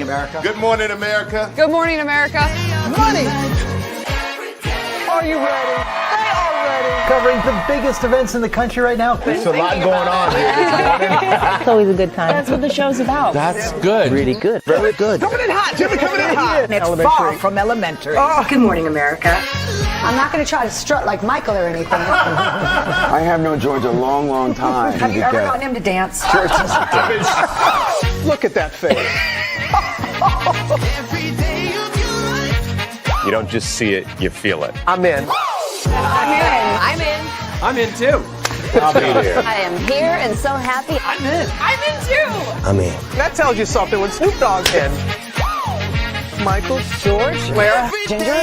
America. Good morning, America. Good morning, America. Money! Are you ready? They are ready. Covering the biggest events in the country right now. There's a lot going on here this morning. It's always a good time. That's what the show's about. That's good. Really good. Very good. Coming in hot, Jimmy, coming in hot. It's far from elementary. Oh, Good morning, America. I'm not going to try to strut like Michael or anything. I have known George a long, long time. Have you ever gotten him to dance? Look at that face. You don't just see it, you feel it. I'm in. I'm in. I'm in too. I'll be there. I am here and so happy. I'm in. I'm in too. I'm in. That tells you something when Snoop Dogg's in. Michael, George, where? Ginger?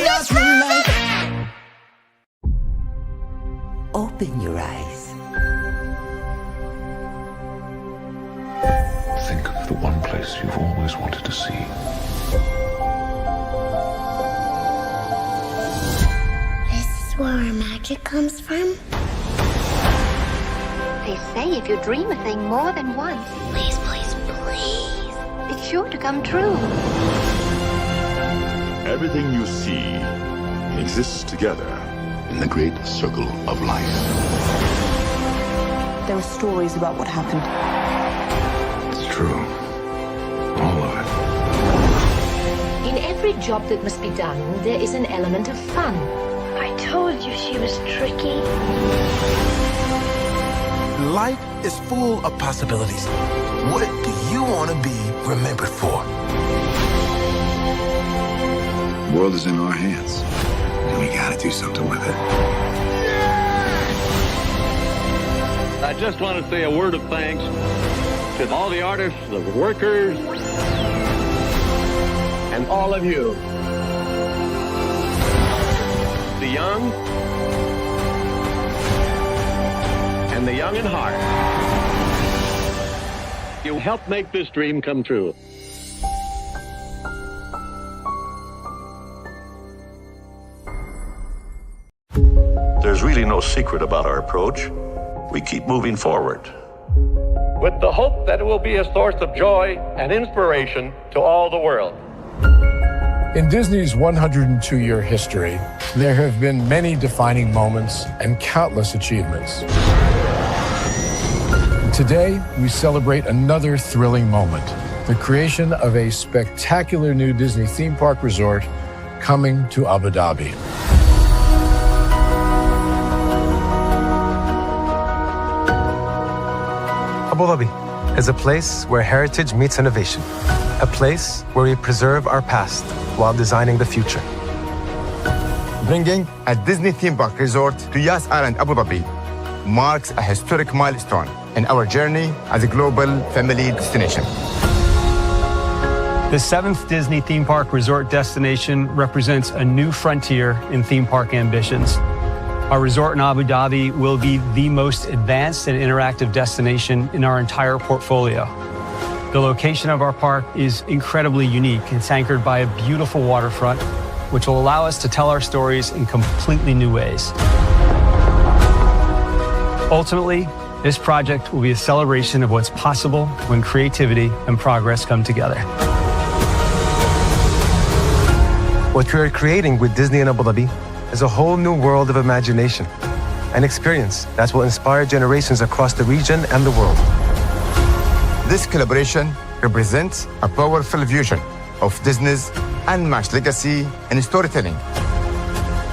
Open your eyes. Think of the one place you've always wanted to see. This is where our magic comes from? They say if you dream a thing more than once, Please, please, please. it's sure to come true. Everything you see exists together in the great circle of life. There were stories about what happened. It's true. All of it. In every job that must be done, there is an element of fun. I told you she was tricky. Life is full of possibilities. What do you want to be remembered for? The world is in our hands, and we gotta do something with it. I just want to say a word of thanks to all the artists, the workers, and all of you. The young and the young in heart. You helped make this dream come true. There's really no secret about our approach. We keep moving forward. With the hope that it will be a source of joy and inspiration to all the world. In Disney's 102-year history, there have been many defining moments and countless achievements. Today, we celebrate another thrilling moment, the creation of a spectacular new Disney theme park resort coming to Abu Dhabi. Abu Dhabi is a place where heritage meets innovation. A place where we preserve our past while designing the future. Bringing a Disney theme park resort to Yas Island, Abu Dhabi marks a historic milestone in our journey as a global family destination. The 7th Disney theme park resort destination represents a new frontier in theme park ambitions. Our resort in Abu Dhabi will be the most advanced and interactive destination in our entire portfolio. The location of our park is incredibly unique. It's anchored by a beautiful waterfront, which will allow us to tell our stories in completely new ways. Ultimately, this project will be a celebration of what's possible when creativity and progress come together. What we are creating with Disney in Abu Dhabi is a whole new world of imagination, an experience that will inspire generations across the region and the world. This collaboration represents a powerful fusion of Disney's unmatched legacy in storytelling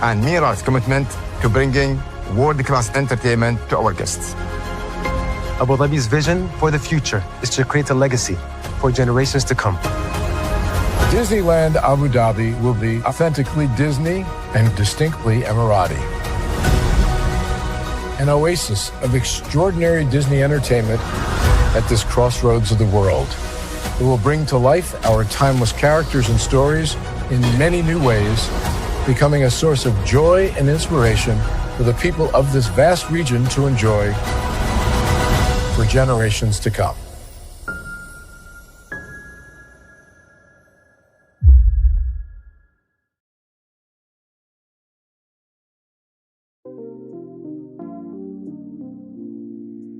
and Mira's commitment to bringing world-class entertainment to our guests. Abu Dhabi's vision for the future is to create a legacy for generations to come. Disneyland Abu Dhabi will be authentically Disney and distinctly Emirati. An oasis of extraordinary Disney entertainment at this crossroads of the world. It will bring to life our timeless characters and stories in many new ways, becoming a source of joy and inspiration for the people of this vast region to enjoy for generations to come.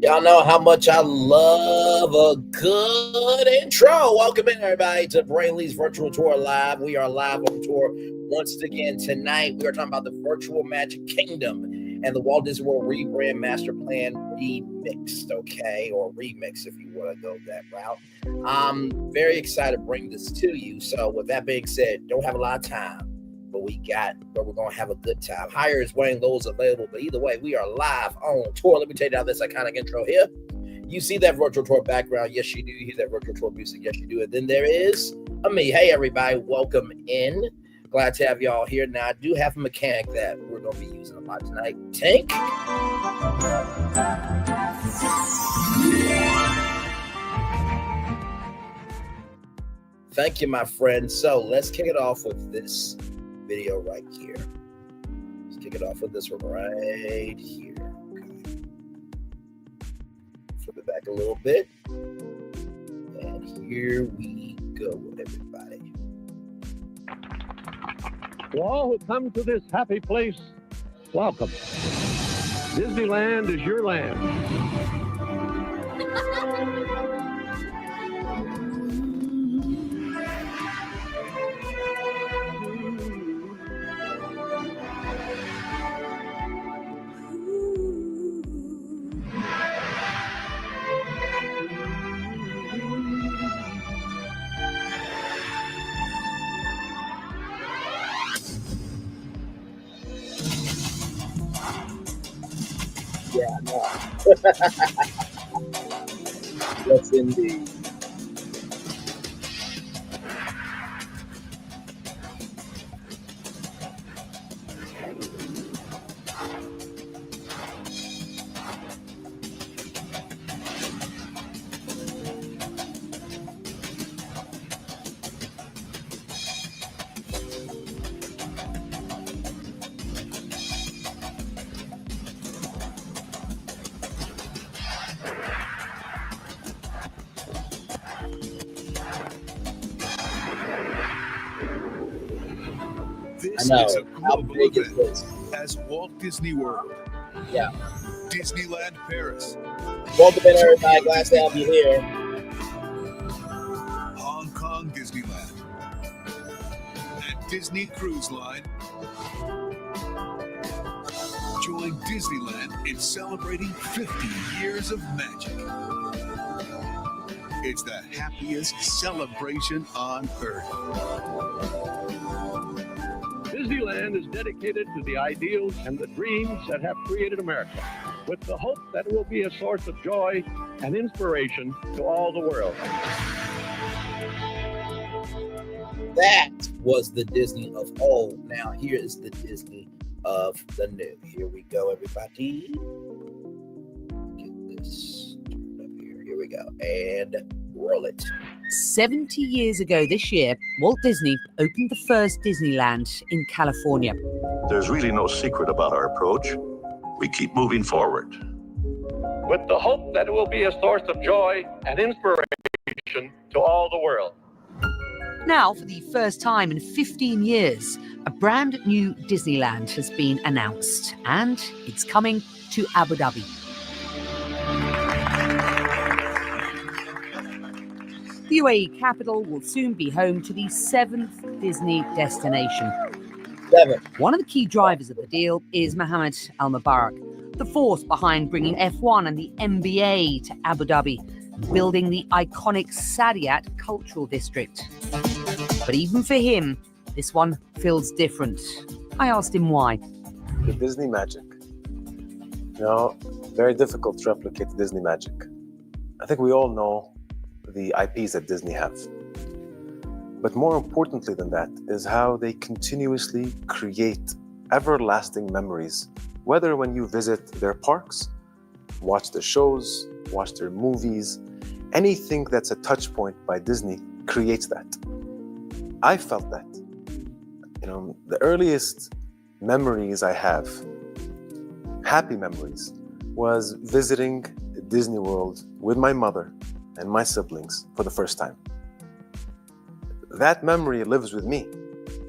Y'all know how much I love a good intro. Welcome in, everybody, to Braylon's Virtual Tour Live. We are live on tour once again tonight. We are talking about the Virtual Magic Kingdom and the Walt Disney World Rebrand Master Plan Remixed, okay? Or Remix, if you want to go that route. I'm very excited to bring this to you. So with that being said, don't have a lot of time, but we're going to have a good time. Higher is weighing lows available, but either way, we are live on tour. Let me take down this iconic intro here. You see that virtual tour background? Yes, you do. You hear that virtual tour music? Yes, you do. And then there is me. Hey, everybody. Welcome in. Glad to have y'all here. Now, I do have a mechanic that we're going to be using a lot tonight. Tank. Thank you, my friend. So let's kick it off with this video right here. Let's kick it off with this one right here. Okay. Flip it back a little bit. And here we go, everybody. To all who come to this happy place, welcome. Disneyland is your land. Yeah, no. Yes, indeed. This is a global event as Walt Disney World. Yeah. Disneyland Paris. Welcome in, everybody. Glad to have you here. Hong Kong Disneyland. And Disney Cruise Line. Join Disneyland in celebrating 50 years of magic. It's the happiest celebration on earth. Disneyland is dedicated to the ideals and the dreams that have created America, with the hope that it will be a source of joy and inspiration to all the world. That was the Disney of old. Now here is the Disney of the new. Here we go, everybody. Get this turned up here. Here we go. And roll it. 70 years ago this year, Walt Disney opened the first Disneyland in California. There's really no secret about our approach. We keep moving forward. With the hope that it will be a source of joy and inspiration to all the world. Now, for the first time in 15 years, a brand new Disneyland has been announced, and it's coming to Abu Dhabi. The UAE capital will soon be home to the 7th Disney destination. 7. One of the key drivers of the deal is Mohammed Al Mubarak, the force behind bringing F1 and the NBA to Abu Dhabi, building the iconic Saadiyat Cultural District. But even for him, this one feels different. I asked him why. The Disney magic. You know, very difficult to replicate the Disney magic. I think we all know the IPs that Disney have. But more importantly than that is how they continuously create everlasting memories, whether when you visit their parks, watch their shows, watch their movies, anything that's a touch point by Disney creates that. I felt that. You know, the earliest memories I have, happy memories, was visiting Disney World with my mother and my siblings for the first time. That memory lives with me.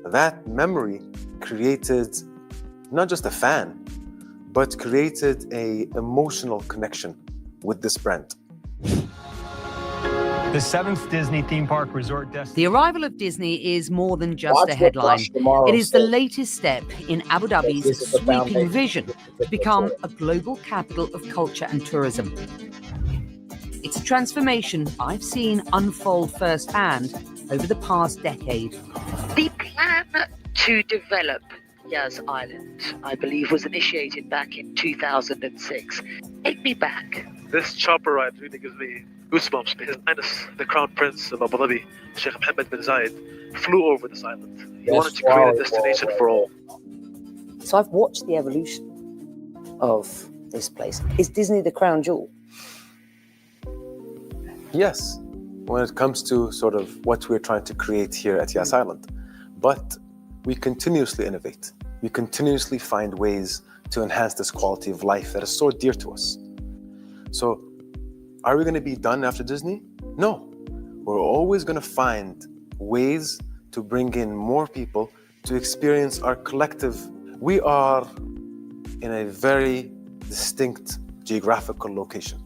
That memory created not just a fan, but created an emotional connection with this brand. The 7th Disney theme park resort destination. The arrival of Disney is more than just Watch a what headline. Josh Tomorrow It is the said. latest step in Abu Dhabi's This is the sweeping foundation. vision to become a global capital of culture and tourism. It's a transformation I've seen unfold firsthand over the past decade. The plan to develop Yas Island, I believe, was initiated back in 2006. Take me back. This chopper ride really gives me goosebumps. His Highness, the Crown Prince of Abu Dhabi, Sheikh Mohammed bin Zayed, flew over this island. He wanted to create a destination for all. So I've watched the evolution of this place. Is Disney the crown jewel? Yes, when it comes to sort of what we're trying to create here at Yas Island. But we continuously innovate. We continuously find ways to enhance this quality of life that is so dear to us. So, are we going to be done after Disney? No. We're always going to find ways to bring in more people to experience our collective. We are in a very distinct geographical location.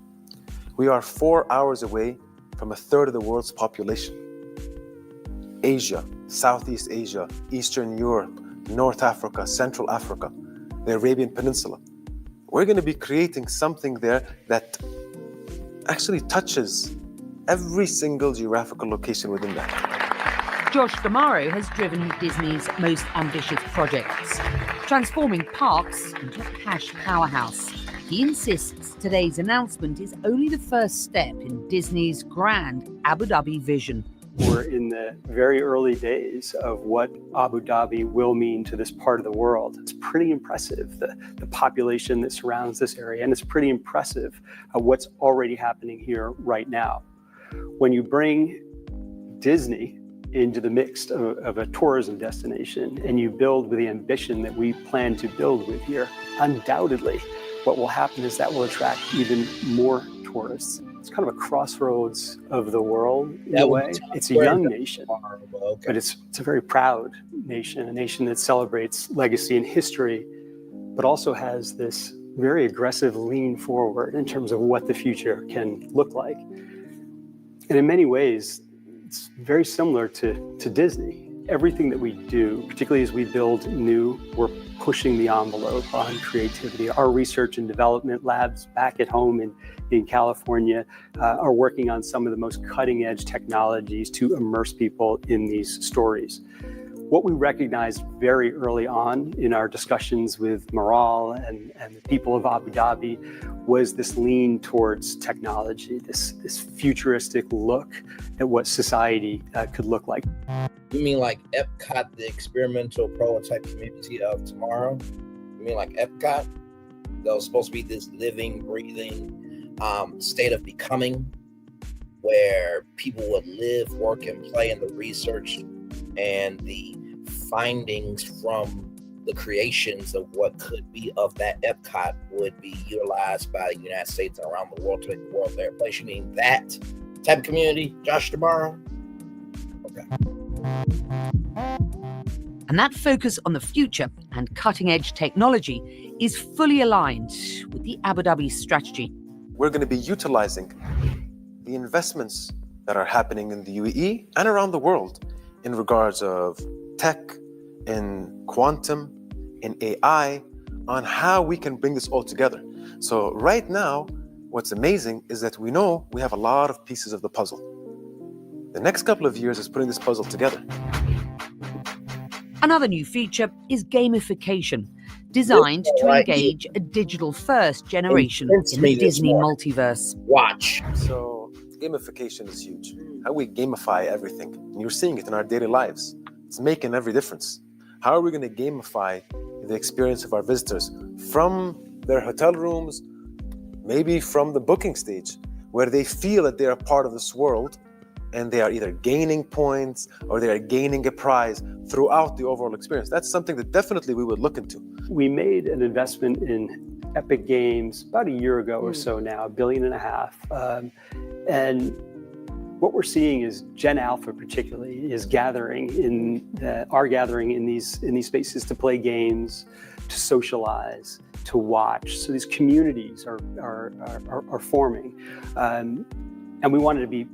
We are 4 hours away from a third of the world's population. Asia, Southeast Asia, Eastern Europe, North Africa, Central Africa, the Arabian Peninsula. We're going to be creating something there that actually touches every single geographical location within that. Josh Tomorrow has driven Disney's most ambitious projects, transforming parks into a cash powerhouse. He insists today's announcement is only the first step in Disney's grand Abu Dhabi vision. We're in the very early days of what Abu Dhabi will mean to this part of the world. It's pretty impressive, the population that surrounds this area, and it's pretty impressive what's already happening here right now. When you bring Disney into the mix of a tourism destination and you build with the ambition that we plan to build with here, undoubtedly what will happen is that will attract even more tourists. It's kind of a crossroads of the world in a way. It's a young nation, but it's a very proud nation, a nation that celebrates legacy and history, but also has this very aggressive lean forward in terms of what the future can look like. And in many ways, it's very similar to Disney. Everything that we do, particularly as we build new, we're pushing the envelope on creativity. Our research and development labs back at home in California are working on some of the most cutting edge technologies to immerse people in these stories. What we recognized very early on in our discussions with Maral and the people of Abu Dhabi was this lean towards technology, this futuristic look at what society could look like. You mean like Epcot, the experimental prototype community of tomorrow? You mean like Epcot? That was supposed to be this living, breathing state of becoming where people would live, work, and play, and the research and the findings from the creations of what could be of that Epcot would be utilized by the United States and around the world to make the world their place. You mean that type of community, Josh Tomorrow? Okay. And that focus on the future and cutting-edge technology is fully aligned with the Abu Dhabi strategy. We're going to be utilizing the investments that are happening in the UAE and around the world in regards of tech, in quantum, in AI, on how we can bring this all together. So right now, what's amazing is that we know we have a lot of pieces of the puzzle. The next couple of years is putting this puzzle together. Another new feature is gamification, designed to engage a digital-first generation in the Disney multiverse. Watch. So gamification is huge. How we gamify everything. And you're seeing it in our daily lives. It's making every difference. How are we going to gamify the experience of our visitors from their hotel rooms, maybe from the booking stage, where they feel that they are part of this world and they are either gaining points or they are gaining a prize throughout the overall experience? That's something that definitely we would look into. We made an investment in Epic Games about a year ago or so now, $1.5 billion. And what we're seeing is Gen Alpha particularly is gathering in these spaces to play games, to socialize, to watch. So these communities are forming, and we wanted to be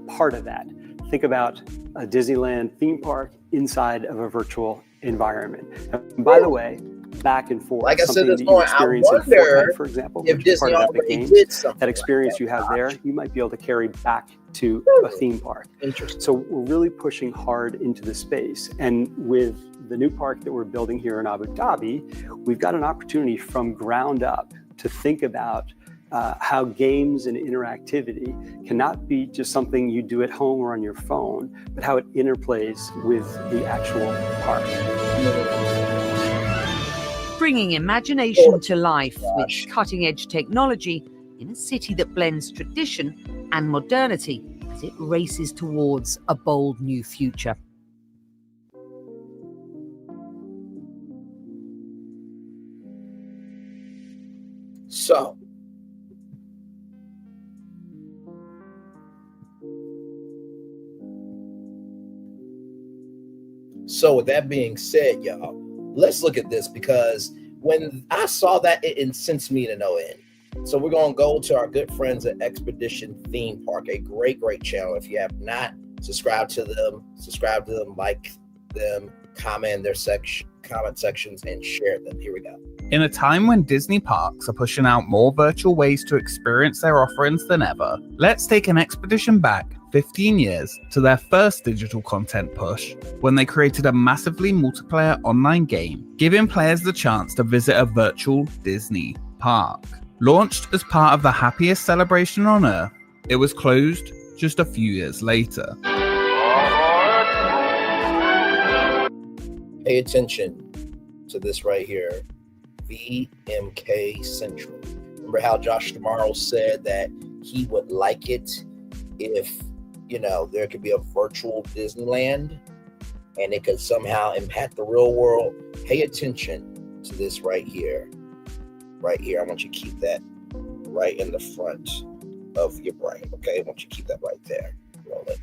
part of that. Think about a Disneyland theme park inside of a virtual environment. And by the way, back and forth. Like I said, something that you experience in Fortnite, for example, if which is part Disney of Epic already Games, did something that experience like you have there, you might be able to carry back to a theme park. Interesting. So we're really pushing hard into the space. And with the new park that we're building here in Abu Dhabi, we've got an opportunity from ground up to think about how games and interactivity cannot be just something you do at home or on your phone, but how it interplays with the actual park. Bringing imagination to life with cutting-edge technology in a city that blends tradition and modernity as it races towards a bold new future. So with that being said, y'all, let's look at this, because when I saw that, it incensed me to no end. So we're going to go to our good friends at Expedition Theme Park, a great channel. If you have not subscribed to them, like them, comment in their comment sections, and share them. Here we go. In a time when Disney parks are pushing out more virtual ways to experience their offerings than ever, let's take an expedition back 15 years to their first digital content push, when they created a massively multiplayer online game, giving players the chance to visit a virtual Disney park. Launched as part of the happiest celebration on Earth, it was closed just a few years later. Pay attention to this right here. VMK Central. Remember how Josh Tomorrow said that he would like it if, there could be a virtual Disneyland and it could somehow impact the real world? Pay attention to this right here. Right here. I want you to keep that right in the front of your brain. Okay? I want you to keep that right there. Roll it.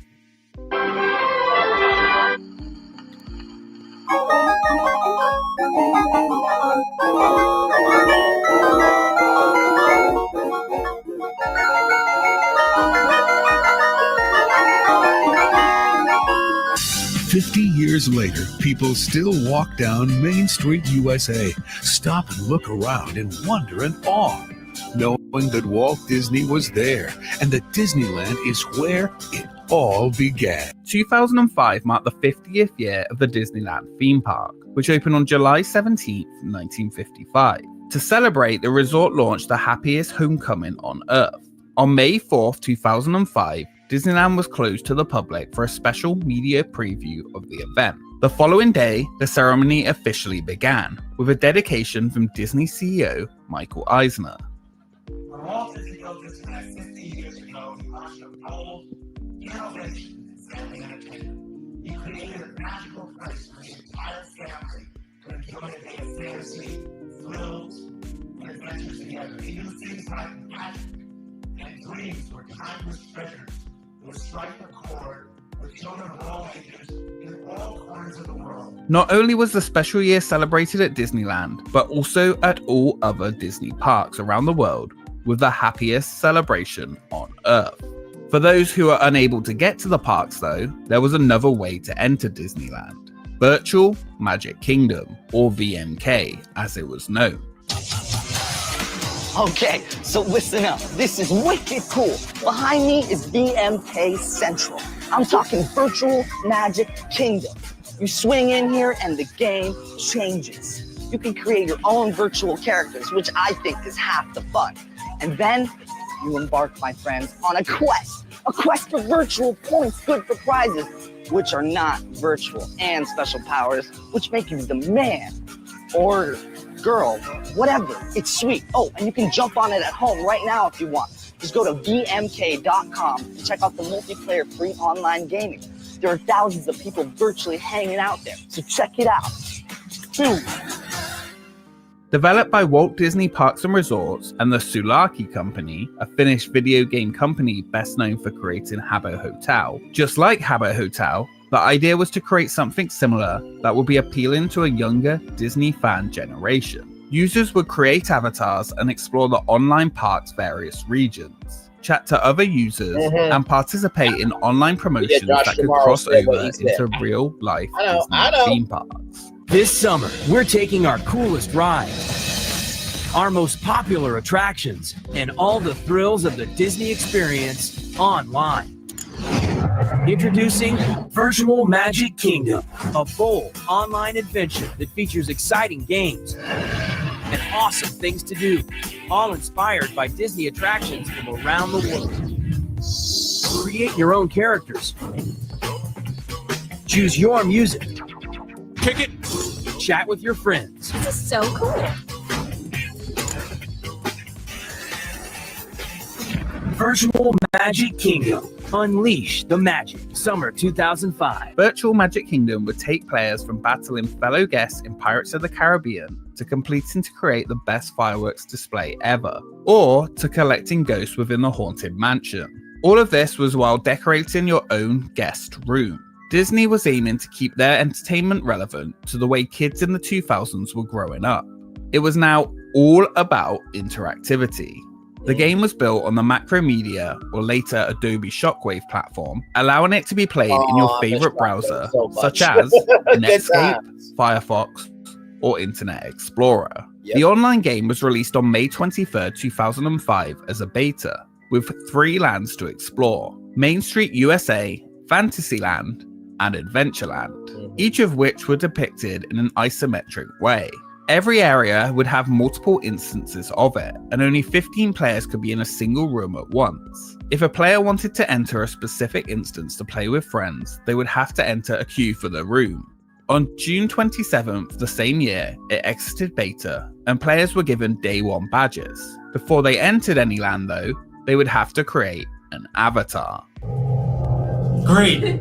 50 years later, people still walk down Main Street, USA, stop and look around in wonder and awe, knowing that Walt Disney was there and that Disneyland is where it all began. 2005 marked the 50th year of the Disneyland theme park, which opened on July 17, 1955. To celebrate, the resort launched the happiest homecoming on Earth. On May 4, 2005, Disneyland was closed to the public for a special media preview of the event. The following day, the ceremony officially began, with a dedication from Disney CEO Michael Eisner. When Walt Disney built Disneyland 50 years ago, he launched a bold innovation in family entertainment. He created a magical place for the entire family to enjoy a day of fantasy, thrills, and adventures together. He knew things like magic and dreams were timeless treasures. Would strike a chord with children of all ages in all corners of the world. Not only was the special year celebrated at Disneyland, but also at all other Disney parks around the world, with the happiest celebration on Earth. For those who are unable to get to the parks though, there was another way to enter Disneyland. Virtual Magic Kingdom, or VMK as it was known. Okay, so listen up. This is wicked cool. Behind me is VMK Central. I'm talking Virtual Magic Kingdom. You swing in here and the game changes. You can create your own virtual characters, which I think is half the fun. And then you embark, my friends, on a quest for virtual points, good for prizes, which are not virtual, and special powers, which make you the man or girl, whatever. It's sweet. Oh, and you can jump on it at home right now if you want. Just go to vmk.com to check out the multiplayer free online gaming. There are thousands of people virtually hanging out there, so check it out. Boom. Developed by Walt Disney Parks and Resorts and the Sulaki Company, a Finnish video game company best known for creating Habbo Hotel. Just like Habbo Hotel, the idea was to create something similar that would be appealing to a younger Disney fan generation. Users would create avatars and explore the online park's various regions, chat to other users, and participate in online promotions that could cross over into real-life Disney theme parks. This summer, we're taking our coolest rides, our most popular attractions, and all the thrills of the Disney experience online. Introducing Virtual Magic Kingdom, a bold online adventure that features exciting games and awesome things to do, all inspired by Disney attractions from around the world. Create your own characters. Choose your music. Kick it. Chat with your friends. This is so cool. Virtual Magic Kingdom. Unleash the magic. Summer 2005. Virtual Magic Kingdom would take players from battling fellow guests in Pirates of the Caribbean to completing to create the best fireworks display ever, or to collecting ghosts within the Haunted Mansion. All of this was while decorating your own guest room. Disney was aiming to keep their entertainment relevant to the way kids in the 2000s were growing up. It was now all about interactivity. The game was built on the Macromedia, or later Adobe Shockwave platform, allowing it to be played in your favorite browser, such as Netscape, Firefox, or Internet Explorer. The online game was released on May 23, 2005 as a beta, with 3 lands to explore: Main Street USA, Fantasyland, and Adventureland, each of which were depicted in an isometric way. Every area would have multiple instances of it, and only 15 players could be in a single room at once. If a player wanted to enter a specific instance to play with friends, they would have to enter a queue for the room. On June 27th the same year, it exited beta, and players were given Day 1 badges. Before they entered any land though, they would have to create an avatar. Great.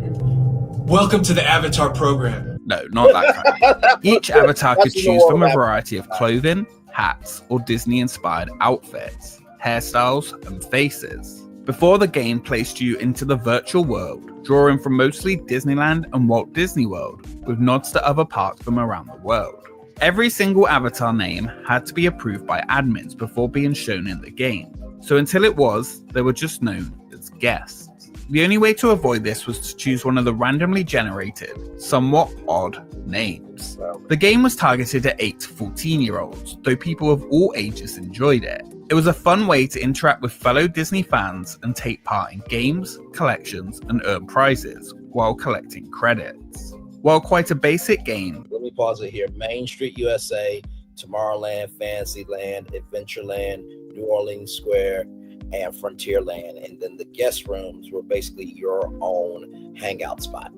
Welcome to the Avatar program. No, not that kind. Each avatar could choose from a variety of clothing, hats, or Disney-inspired outfits, hairstyles, and faces. Before the game placed you into the virtual world, drawing from mostly Disneyland and Walt Disney World, with nods to other parks from around the world. Every single avatar name had to be approved by admins before being shown in the game, so until it was, they were just known as guests. The only way to avoid this was to choose one of the randomly generated, somewhat odd names. The game was targeted at 8 to 14-year-olds, though people of all ages enjoyed it. It was a fun way to interact with fellow Disney fans and take part in games, collections, and earn prizes while collecting credits. While quite a basic game, Let me pause it here. Main Street USA, Tomorrowland, Fantasyland, Adventureland, New Orleans Square, and Frontierland, and then the guest rooms were basically your own hangout spot.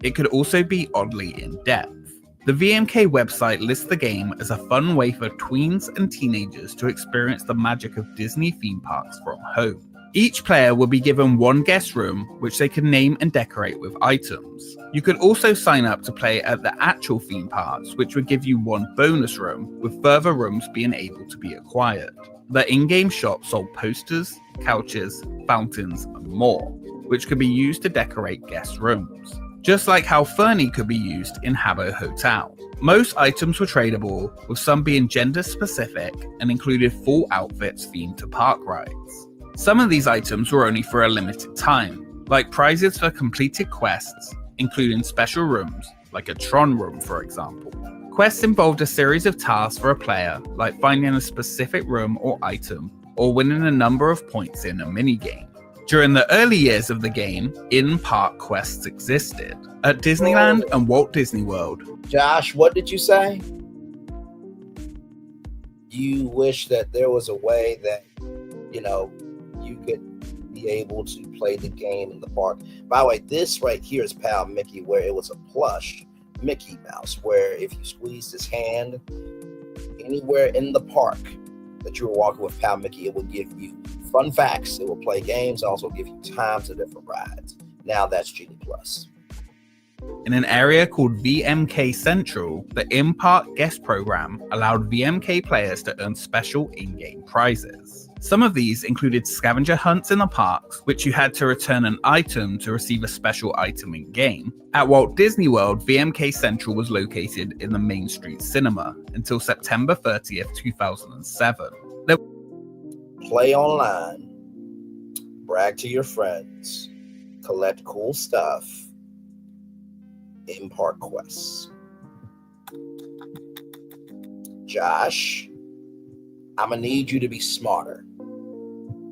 It could also be oddly in-depth. The VMK website lists the game as a fun way for tweens and teenagers to experience the magic of Disney theme parks from home. Each player will be given 1 guest room, which they can name and decorate with items. You could also sign up to play at the actual theme parks, which would give you 1 bonus room, with further rooms being able to be acquired. The in-game shop sold posters, couches, fountains, and more, which could be used to decorate guest rooms, just like how Fernie could be used in Habbo Hotel. Most items were tradable, with some being gender-specific and included full outfits themed to park rides. Some of these items were only for a limited time, like prizes for completed quests, including special rooms, like a Tron room for example. Quests involved a series of tasks for a player, like finding a specific room or item, or winning a number of points in a minigame. During the early years of the game, in-park quests existed. At Disneyland and Walt Disney World. Josh, what did you say? You wish that there was a way that, you could be able to play the game in the park. By the way, this right here is Pal Mickey, where it was a plush Mickey Mouse, where if you squeezed his hand anywhere in the park that you were walking with Pal Mickey, it would give you fun facts. It will play games, also give you time to different rides. Now that's Genie Plus. In an area called VMK Central, the in-park guest program allowed VMK players to earn special in-game prizes. Some of these included scavenger hunts in the parks, which you had to return an item to receive a special item in-game. At Walt Disney World, VMK Central was located in the Main Street Cinema until September 30th, 2007. Play online, brag to your friends, collect cool stuff, in-park quests. Josh, I'm gonna need you to be smarter.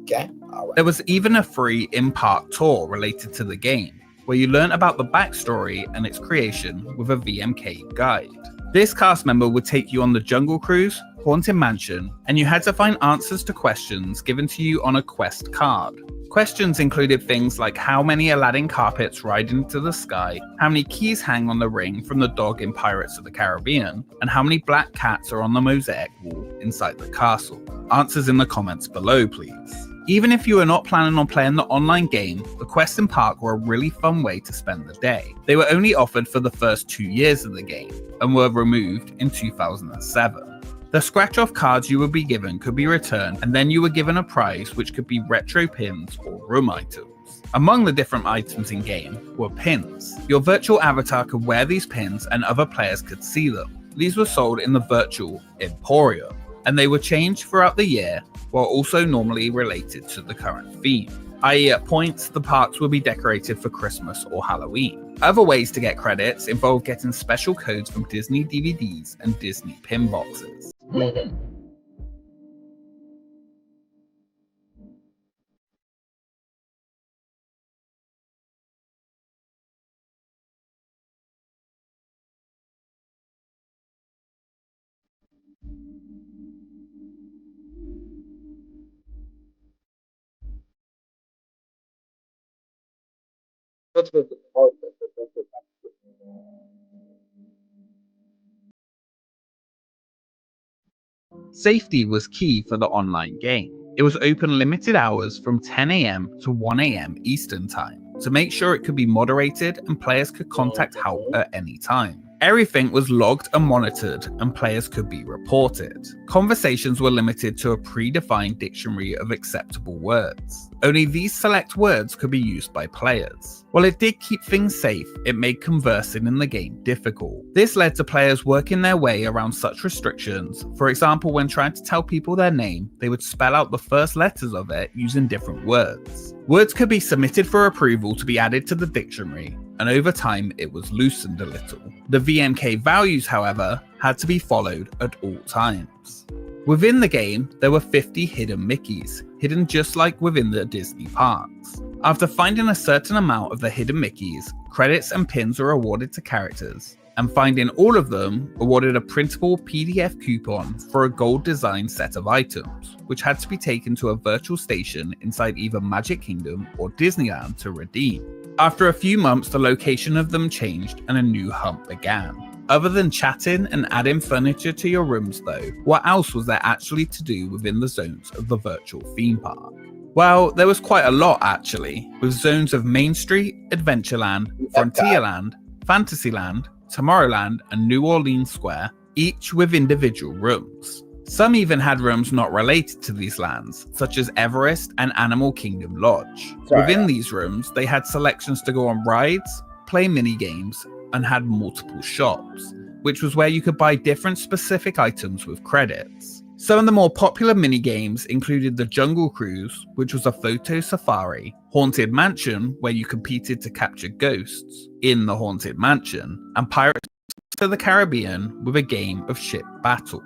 Okay? All right. There was even a free in-park tour related to the game, where you learn about the backstory and its creation with a VMK guide. This cast member would take you on the Jungle Cruise, Haunted Mansion, and you had to find answers to questions given to you on a quest card. Questions included things like how many Aladdin carpets ride into the sky, how many keys hang on the ring from the dog in Pirates of the Caribbean, and how many black cats are on the mosaic wall inside the castle. Answers in the comments below, please. Even if you were not planning on playing the online game, the quests in park were a really fun way to spend the day. They were only offered for the first 2 years of the game, and were removed in 2007. The scratch-off cards you would be given could be returned, and then you were given a prize which could be retro pins or room items. Among the different items in-game were pins. Your virtual avatar could wear these pins and other players could see them. These were sold in the virtual Emporium, and they were changed throughout the year while also normally related to the current theme. i.e. at points, the parks will be decorated for Christmas or Halloween. Other ways to get credits involve getting special codes from Disney DVDs and Disney pin boxes. Safety was key for the online game. It was open limited hours from 10 AM to 1 AM Eastern Time to make sure it could be moderated and players could contact help at any time. Everything was logged and monitored, and players could be reported. Conversations were limited to a predefined dictionary of acceptable words. Only these select words could be used by players. While it did keep things safe, it made conversing in the game difficult. This led to players working their way around such restrictions. For example, when trying to tell people their name, they would spell out the first letters of it using different words. Words could be submitted for approval to be added to the dictionary, and over time it was loosened a little. The VMK values, however, had to be followed at all times. Within the game, there were 50 hidden Mickeys, hidden just like within the Disney parks. After finding a certain amount of the hidden Mickeys, credits and pins were awarded to characters, and finding all of them awarded a printable PDF coupon for a gold designed set of items, which had to be taken to a virtual station inside either Magic Kingdom or Disneyland to redeem. After a few months, the location of them changed and a new hunt began. Other than chatting and adding furniture to your rooms though, what else was there actually to do within the zones of the virtual theme park? Well, there was quite a lot actually, with zones of Main Street, Adventureland, Frontierland, Fantasyland, Tomorrowland and New Orleans Square, each with individual rooms. Some even had rooms not related to these lands, such as Everest and Animal Kingdom Lodge. Within these rooms, they had selections to go on rides, play mini games, and had multiple shops, which was where you could buy different specific items with credits. Some of the more popular mini games included the Jungle Cruise, which was a photo safari, Haunted Mansion, where you competed to capture ghosts in the Haunted Mansion, and Pirates of the Caribbean with a game of ship battle.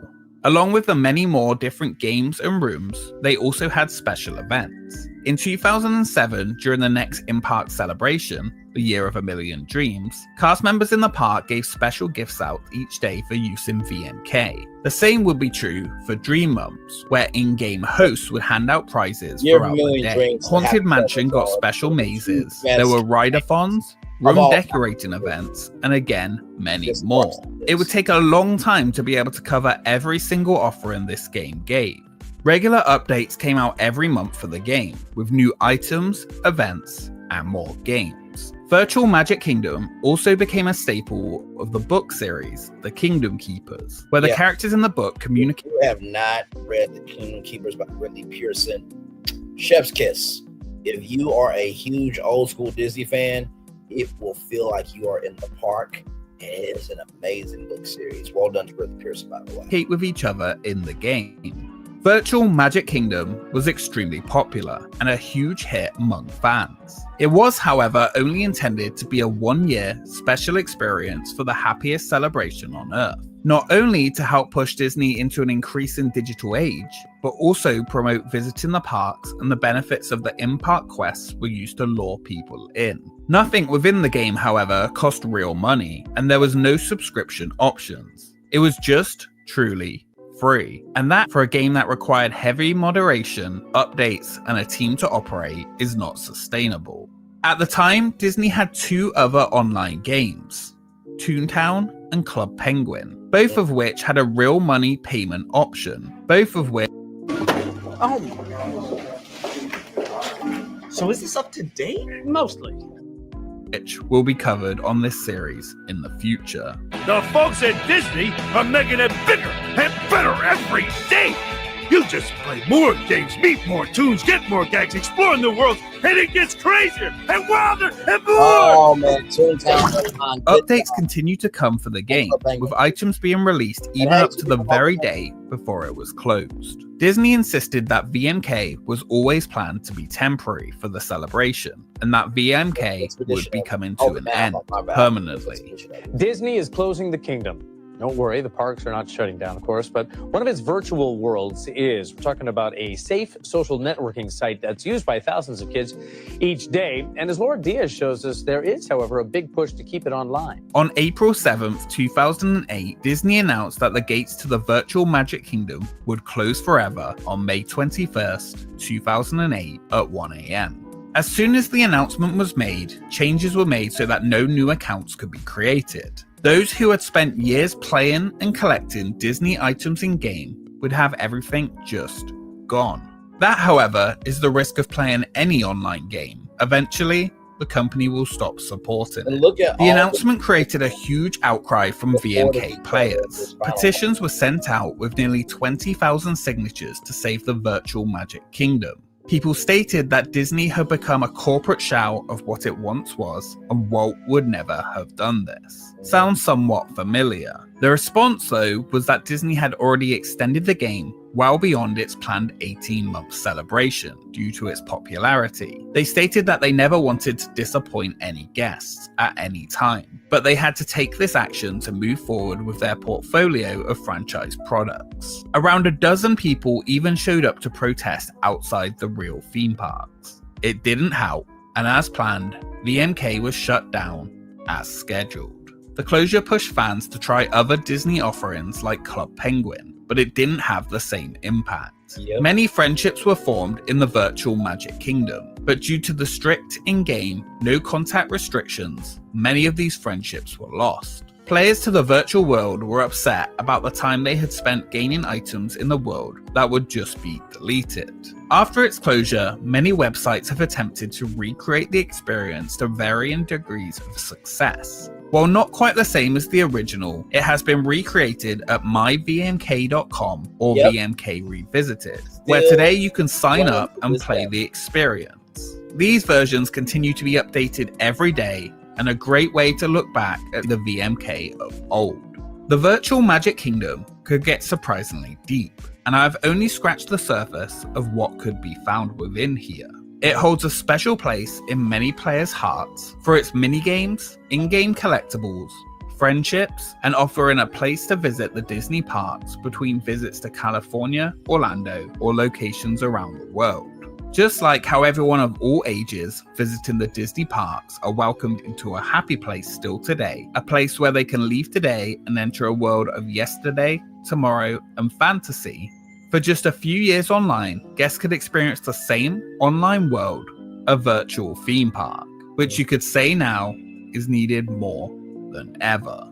Along with the many more different games and rooms, they also had special events. In 2007, during the next in-park celebration, the Year of a Million Dreams, cast members in the park gave special gifts out each day for use in VMK. The same would be true for Dream Mums, where in-game hosts would hand out prizes throughout the day. Haunted Mansion got special mazes. There were ride-a-thons, room decorating events, and again, many more. It would take a long time to be able to cover every single offering this game gave. Regular updates came out every month for the game, with new items, events, and more games. Virtual Magic Kingdom also became a staple of the book series, The Kingdom Keepers, where the characters in the book communicate. If you have not read The Kingdom Keepers by Ridley Pearson, chef's kiss. If you are a huge old school Disney fan, it will feel like you are in the park. It is an amazing book series. Well done to Ridley Pearson, by the way. With each other in the game. Virtual Magic Kingdom was extremely popular and a huge hit among fans. It was, however, only intended to be a one-year special experience for the happiest celebration on Earth, not only to help push Disney into an increasing digital age, but also promote visiting the parks and the benefits of the in-park quests were used to lure people in. Nothing within the game, however, cost real money, and there was no subscription options. It was just truly free, and that for a game that required heavy moderation, updates, and a team to operate is not sustainable. At the time, Disney had two other online games, Toontown and Club Penguin, both of which had a real money payment option, both of which... Oh. So is this up to date? Mostly. Which will be covered on this series in the future. The folks at Disney are making it bigger and better every day. You just play more games, meet more tunes, get more gags, explore new worlds, and it gets crazier and wilder and more! Oh man, Toontown. Updates continue to come for the game, with items being released even up to the very day before it was closed. Disney insisted that VMK was always planned to be temporary for the celebration, and that VMK would be coming to an end permanently. Disney is closing the kingdom. Don't worry, the parks are not shutting down, of course, but one of its virtual worlds is. We're talking about a safe social networking site that's used by thousands of kids each day. And as Laura Diaz shows us, there is, however, a big push to keep it online. On April 7th, 2008, Disney announced that the gates to the virtual Magic Kingdom would close forever on May 21st, 2008 at 1 a.m. As soon as the announcement was made, changes were made so that no new accounts could be created. Those who had spent years playing and collecting Disney items in-game would have everything just gone. That, however, is the risk of playing any online game. Eventually, the company will stop supporting it. The announcement created a huge outcry from VMK players. Petitions were sent out with nearly 20,000 signatures to save the virtual Magic Kingdom. People stated that Disney had become a corporate shell of what it once was, and Walt would never have done this. Sounds somewhat familiar. The response, though, was that Disney had already extended the game well beyond its planned 18-month celebration due to its popularity. They stated that they never wanted to disappoint any guests at any time, but they had to take this action to move forward with their portfolio of franchise products. Around a dozen people even showed up to protest outside the real theme parks. It didn't help, and as planned, VMK was shut down as scheduled. The closure pushed fans to try other Disney offerings like Club Penguin, but it didn't have the same impact. Many friendships were formed in the virtual Magic Kingdom, but due to the strict in-game, no contact restrictions, many of these friendships were lost. Players to the virtual world were upset about the time they had spent gaining items in the world that would just be deleted. After its closure, many websites have attempted to recreate the experience to varying degrees of success. While not quite the same as the original, it has been recreated at myvmk.com or VMK Revisited, where today you can sign up and play the experience. These versions continue to be updated every day, and a great way to look back at the VMK of old. The virtual Magic Kingdom could get surprisingly deep, and I've only scratched the surface of what could be found within here. It holds a special place in many players' hearts for its minigames, in-game collectibles, friendships, and offering a place to visit the Disney parks between visits to California, Orlando, or locations around the world. Just like how everyone of all ages visiting the Disney parks are welcomed into a happy place still today, a place where they can leave today and enter a world of yesterday, tomorrow, and fantasy. For just a few years online, guests could experience the same online world, a virtual theme park, which you could say now is needed more than ever.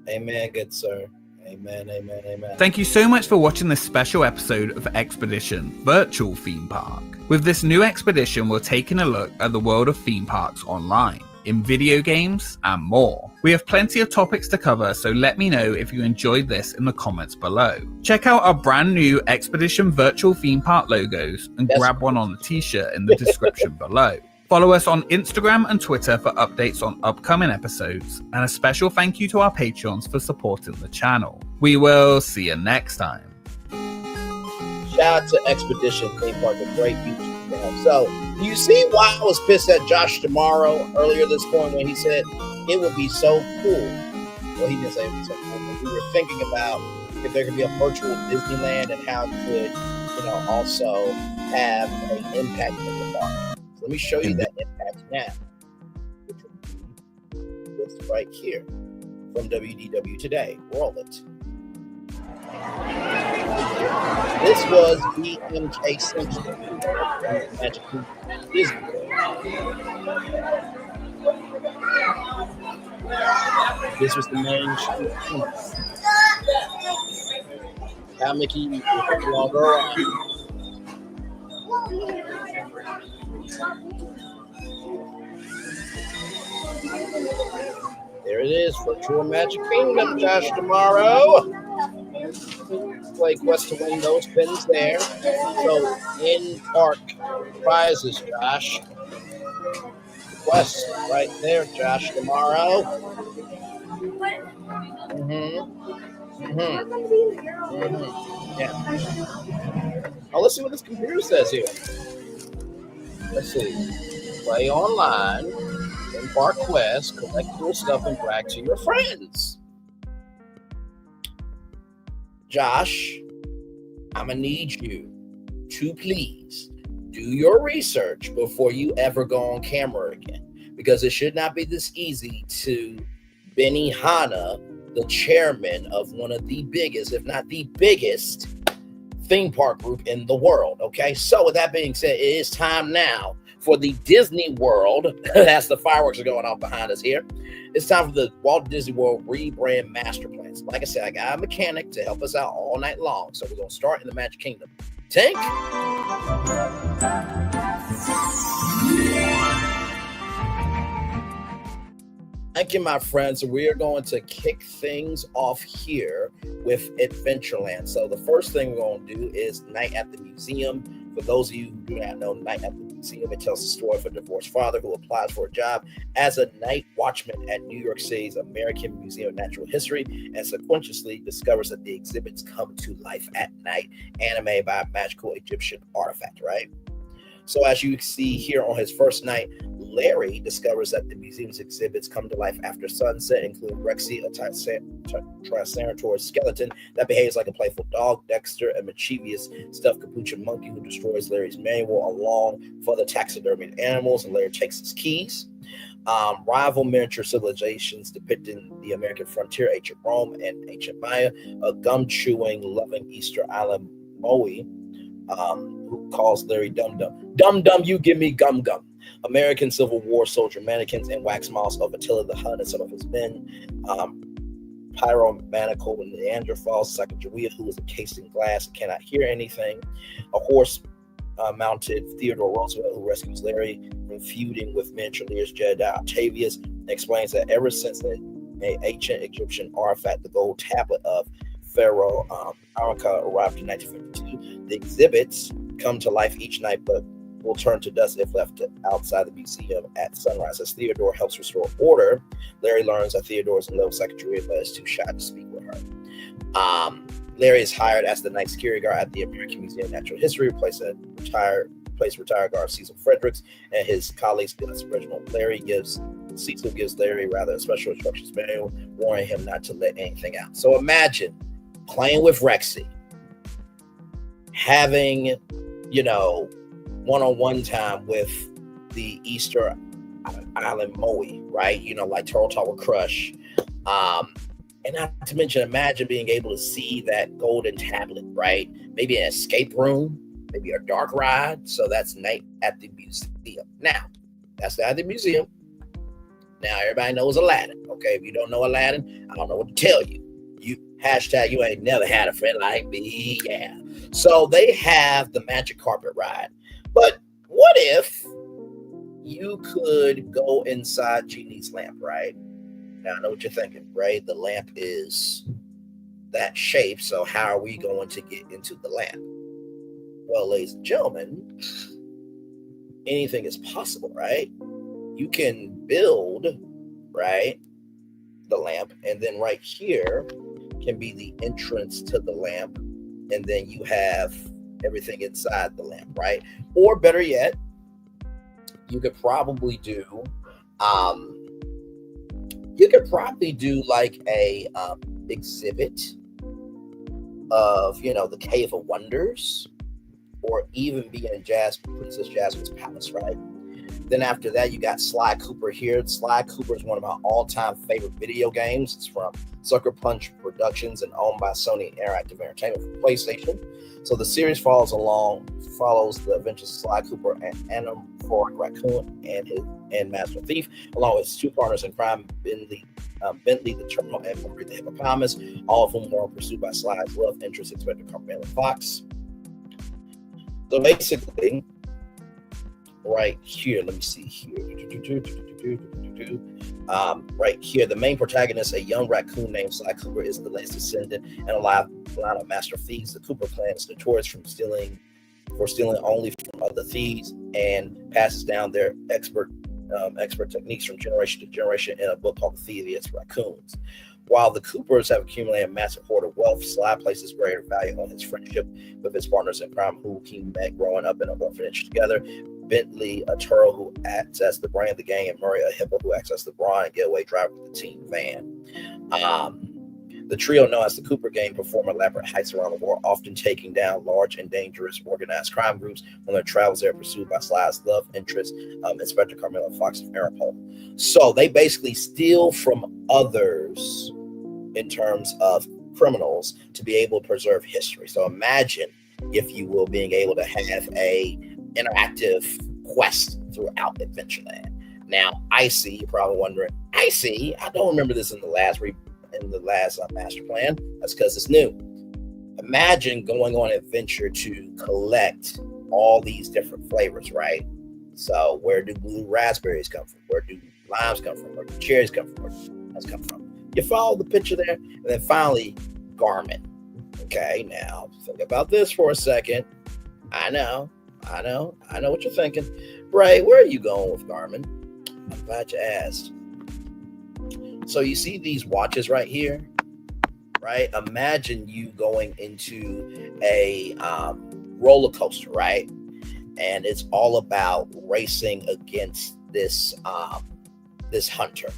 Amen, good sir. Amen, amen, amen. Thank you so much for watching this special episode of Expedition Virtual Theme Park. With this new expedition, we're taking a look at the world of theme parks online, in video games, and more. We have plenty of topics to cover, so let me know if you enjoyed this in the comments below. Check out our brand new Expedition Virtual Theme Park logos and grab one on the t-shirt in the description below. Follow us on Instagram and Twitter for updates on upcoming episodes, and a special thank you to our Patreons for supporting the channel. We will see you next time. Shout out to Expedition Theme Park, a great YouTube channel. So, do you see why I was pissed at Josh Tomorrow earlier this point when he said it would be so cool? Well, he didn't say it would be so cool, but we were thinking about if there could be a virtual Disneyland and how it could, also have an impact in the park. Let me show you that impact now. It's right here from WDW Today. Roll it. This was BMK Central. Magic Disney. This was the main street. How Mickey was no longer around. There it is, Virtual Magic Kingdom, Josh Tomorrow. Play quest to win those pins there. So, in-park prizes, Josh. Quest right there, Josh Tomorrow. Yeah. Oh, let's see what this computer says here. Let's see. Play online, in-park quest, collect cool stuff, and brag to your friends. Josh, I'm going to need you to please do your research before you ever go on camera again, because it should not be this easy to Benny Hanna, the chairman of one of the biggest, if not the biggest, theme park group in the world. Okay, so with that being said, it is time now for the Disney World, as the fireworks are going off behind us here. It's time for the Walt Disney World Rebrand Master Plan. So like I said, I got a mechanic to help us out all night long. So we're going to start in the Magic Kingdom. Tink? Thank you, my friends. So we are going to kick things off here with Adventureland. So the first thing we're going to do is Night at the Museum. For those of you who do not know Night at the Museum, it tells the story of a divorced father who applies for a job as a night watchman at New York City's American Museum of Natural History and subconsciously discovers that the exhibits come to life at night, animated by a magical Egyptian artifact, right? So as you see here on his first night, Larry discovers that the museum's exhibits come to life after sunset, including Rexy, a Triceratops skeleton that behaves like a playful dog, Dexter, a mischievous stuffed capuchin monkey who destroys Larry's manual along for the taxidermied animals, and Larry takes his keys. Rival miniature civilizations depicting the American frontier, ancient Rome and ancient Maya, a gum-chewing, loving Easter Island Moe, who calls Larry Dum Dum. Dum Dum, you give me gum gum. American Civil War soldier mannequins and wax models of Attila the Hun and some of his men. Pyromaniacal Neanderthal Sacagawea, who is encased in glass and cannot hear anything. A horse mounted Theodore Roosevelt, who rescues Larry from feuding with miniature leaders Jedediah Octavius, explains that ever since the ancient Egyptian artifact, the gold tablet of Pharaoh Arakha, arrived in 1952, the exhibits come to life each night, but will turn to dust if left outside the museum at sunrise. As Theodore helps restore order, Larry learns that Theodore is in love with Sacagawea, but is too shy to speak with her. Larry is hired as the night security guard at the American Museum of Natural History, retired guard Cecil Fredericks and his colleagues Dennis Reginald. Cecil gives Larry a special instructions manual, warning him not to let anything out. So imagine playing with Rexy, having, one-on-one time with the Easter Island Moe, right? Like Turtle Talk with Crush. And not to mention, imagine being able to see that golden tablet, right? Maybe an escape room, maybe a dark ride. So that's Night at the Museum. Now, that's Night at the Museum. Now, everybody knows Aladdin, okay? If you don't know Aladdin, I don't know what to tell you. You Hashtag you ain't never had a friend like me. Yeah. So they have the magic carpet ride. But what if you could go inside Genie's lamp, right? Now I know what you're thinking, right? The lamp is that shape. So how are we going to get into the lamp? Well, ladies and gentlemen, anything is possible, right? You can build, right, the lamp, and then right here can be the entrance to the lamp, and then you have everything inside the lamp, right? Or better yet, you could probably do like a exhibit of, you know, the Cave of Wonders, or even be in Princess Jasmine's palace, right? Then after that, you got Sly Cooper here. Sly Cooper is one of my all-time favorite video games. It's from Sucker Punch Productions and owned by Sony Interactive Entertainment for PlayStation. So the series follows the adventures of Sly Cooper, an anamorphic raccoon and Master Thief, along with his two partners in crime, Bentley the Terminal and Murray the Hippopotamus, all of whom are pursued by Sly's love interest, Inspector Carmela Fox. So basically, right here, let me see here. Right here, the main protagonist, a young raccoon named Sly Cooper, is the latest descendant and a line of master thieves. The Cooper clan is notorious for stealing only from other thieves, and passes down their expert techniques from generation to generation in a book called The Thievius Raccoons. While the Coopers have accumulated a massive hoard of wealth, Sly places greater value on his friendship with his partners in crime, who he met growing up in an orphanage together. Bentley, a turtle who acts as the brain of the gang, and Murray, a hippo who acts as the brawn and getaway driver of the team van. The trio, known as the Cooper Gang, perform elaborate heists around the world, often taking down large and dangerous organized crime groups. On their travels, they are pursued by Sly's love interest, Inspector Carmela Fox of Interpol. So they basically steal from others in terms of criminals to be able to preserve history. So imagine, if you will, being able to have a interactive quest throughout Adventureland. Now, Icy, you're probably wondering, Icy, I don't remember this in the last master plan. That's because it's new. Imagine going on an adventure to collect all these different flavors, right? So where do blue raspberries come from? Where do limes come from? Where do cherries come from? Where do nuts come from? You follow the picture there? And then finally, Garmin. Okay, now think about this for a second. I know what you're thinking. Bray, where are you going with Garmin? I'm glad you asked. So you see these watches right here, right? Imagine you going into a roller coaster, right? And it's all about racing against this hunter,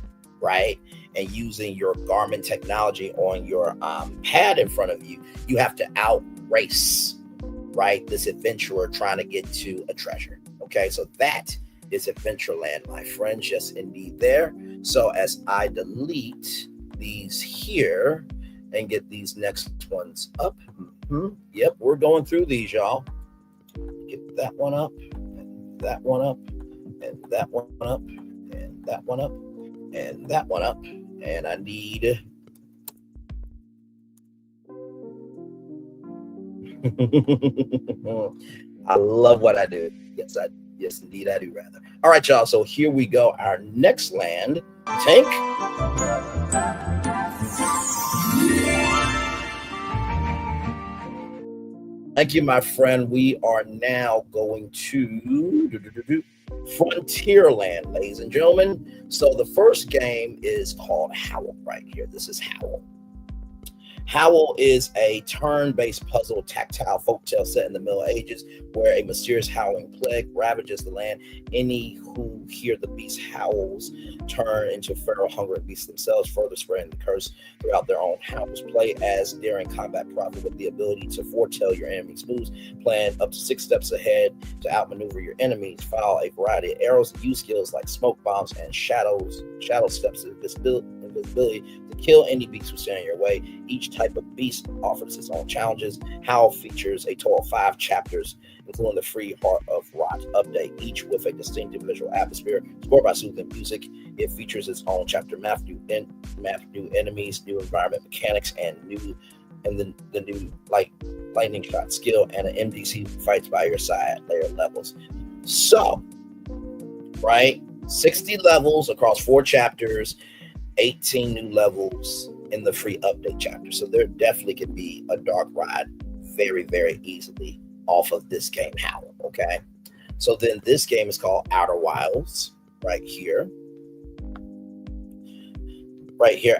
right? And using your Garmin technology on your pad in front of you, you have to outrace, right, this adventurer trying to get to a treasure. Okay, so that is Adventureland, my friends. Yes, indeed there. So as I delete these here and get these next ones up. Yep, we're going through these, y'all. Get that one up, and that one up, and that one up, and that one up, and that one up. And I need I love what I do. Yes, indeed, I do rather. All right, y'all. So here we go. Our next land, Tank. Thank you, my friend. We are now going to Frontierland, ladies and gentlemen. So the first game is called Howl right here. This is Howl. Howl is a turn-based puzzle tactile folktale set in the Middle Ages where a mysterious howling plague ravages the land. Any who hear the beast howls turn into feral, hungry beasts themselves, further spreading the curse throughout their own howls. Play as daring combat prophet with the ability to foretell your enemy's moves, plan up to 6 steps ahead to outmaneuver your enemies, file a variety of arrows, and use skills like smoke bombs and shadow steps, invisibility to kill any beast who stand in your way. Each type of beast offers its own challenges. Howl features a total of 5 chapters, including the free Heart of Rot update, each with a distinctive visual atmosphere scored by soothing music. It features its own chapter map, new enemies, new environment mechanics, and the new lightning shot skill, and an NPC fights by your side layer levels. So, right, 60 levels across 4 chapters, 18 new levels in the free update chapter. So there definitely could be a dark ride very, very easily off of this game, Howl. Okay, so then this game is called Outer Wilds. Right here.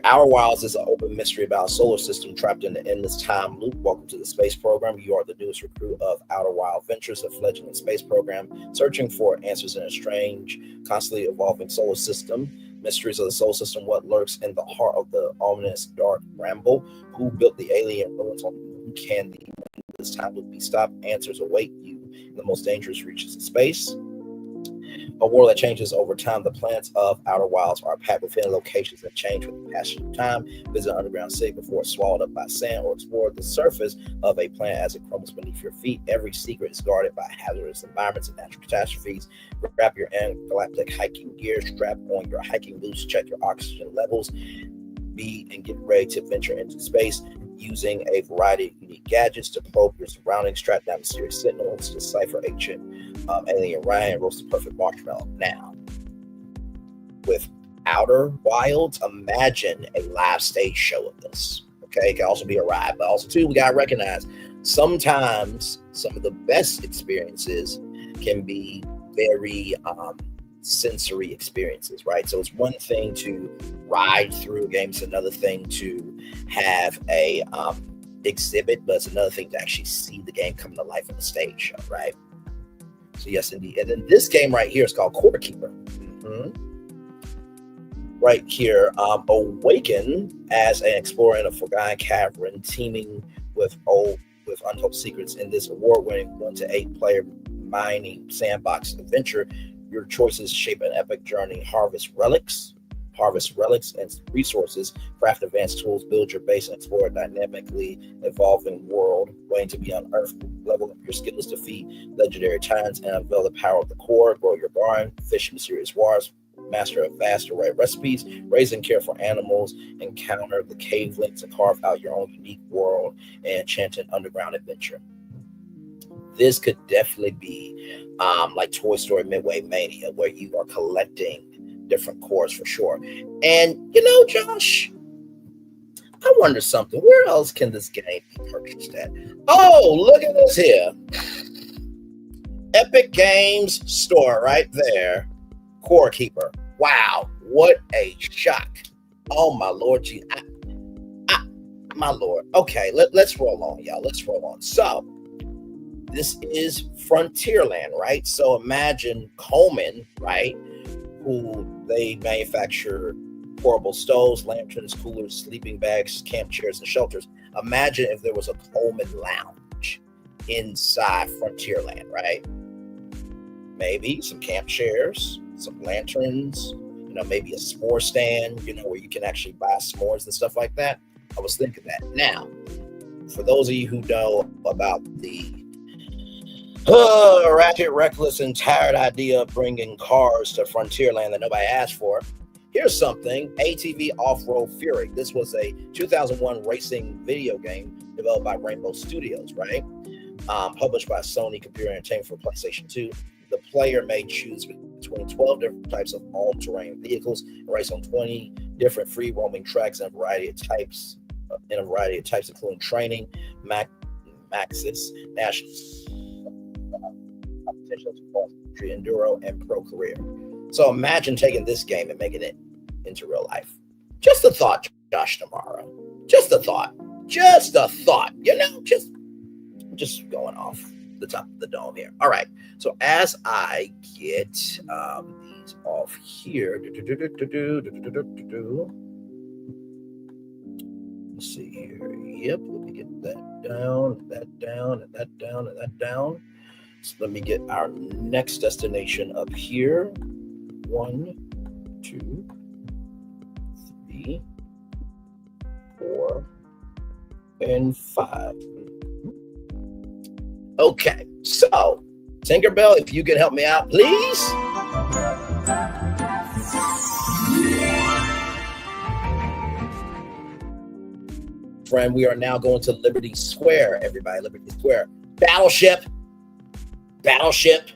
Outer Wilds is an open mystery about a solar system trapped in an endless time loop. Welcome to the space program. You are the newest recruit of Outer Wild Ventures, a fledgling space program searching for answers in a strange, constantly evolving solar system. Mysteries of the solar system, what lurks in the heart of the ominous dark ramble, who built the alien ruins on the moon, can this time loop be stopped? Answers await you in the most dangerous reaches of space. A world that changes over time. The planets of Outer Wilds are packed with hidden locations that change with the passage of time. Visit an underground city before it's swallowed up by sand, or explore the surface of a planet as it crumbles beneath your feet. Every secret is guarded by hazardous environments and natural catastrophes. Grab your intergalactic hiking gear, strap on your hiking boots, check your oxygen levels, and get ready to venture into space using a variety of unique gadgets to probe your surroundings, track down mysterious sentinels, decipher ancient alien Ryan, roast the perfect marshmallow. Now, with Outer Wilds, imagine a live stage show of this. Okay, it can also be a ride, but also too, we gotta recognize sometimes some of the best experiences can be very sensory experiences, right? So it's one thing to ride through a game, it's another thing to have a exhibit, but it's another thing to actually see the game come to life on the stage show, right? So yes, indeed. And then this game right here is called Core Keeper. Right here, awaken as an explorer in a forgotten cavern, teaming with untold secrets in this award-winning 1 to 8 player mining sandbox adventure. Your choices shape an epic journey. Harvest relics and resources, craft advanced tools, build your base, and explore a dynamically evolving world waiting to be unearthed. Level up your skills, defeat legendary titans, and unveil the power of the core. Grow your garden, fish mysterious waters, master a vast array of recipes, raise and care for animals, encounter the cave links, and carve out your own unique world and enchanted underground adventure. This could definitely be like Toy Story Midway Mania, where you are collecting different cores for sure. And you know, Josh, I wonder something. Where else can this game be purchased at? Oh, look at this here. Epic Games Store right there. Core Keeper. Wow, what a shock. Oh my Lord, my Lord. Okay, let's roll on, y'all. Let's roll on. So this is Frontierland, right? So imagine Coleman, right? Who they manufacture portable stoves, lanterns, coolers, sleeping bags, camp chairs, and shelters. Imagine if there was a Coleman lounge inside Frontierland, right? Maybe some camp chairs, some lanterns, you know, maybe a s'more stand, you know, where you can actually buy s'mores and stuff like that. I was thinking that. Now, for those of you who know about the ratchet, reckless, and tired idea of bringing cars to Frontierland that nobody asked for, here's something. ATV Off-Road Fury. This was a 2001 racing video game developed by Rainbow Studios, right? Published by Sony Computer Entertainment for PlayStation 2. The player may choose between 12 different types of all-terrain vehicles and race on 20 different free-roaming tracks in a variety of types, including training, Maxis, national competitions, enduro, and pro career. So imagine taking this game and making it into real life. Just a thought, Josh Tomorrow. Just a thought. Just a thought. You know, just going off the top of the dome here. All right. So as I get these off here, let's see here. Yep. Let me get that down, that down, and that down, and that down. So let me get our next destination up here. 1, 2, 3, 3, 4, and 5. Okay, so Tinkerbell, if you could help me out, please. Friend, we are now going to Liberty Square, everybody. Liberty Square. Battleship. Battleship.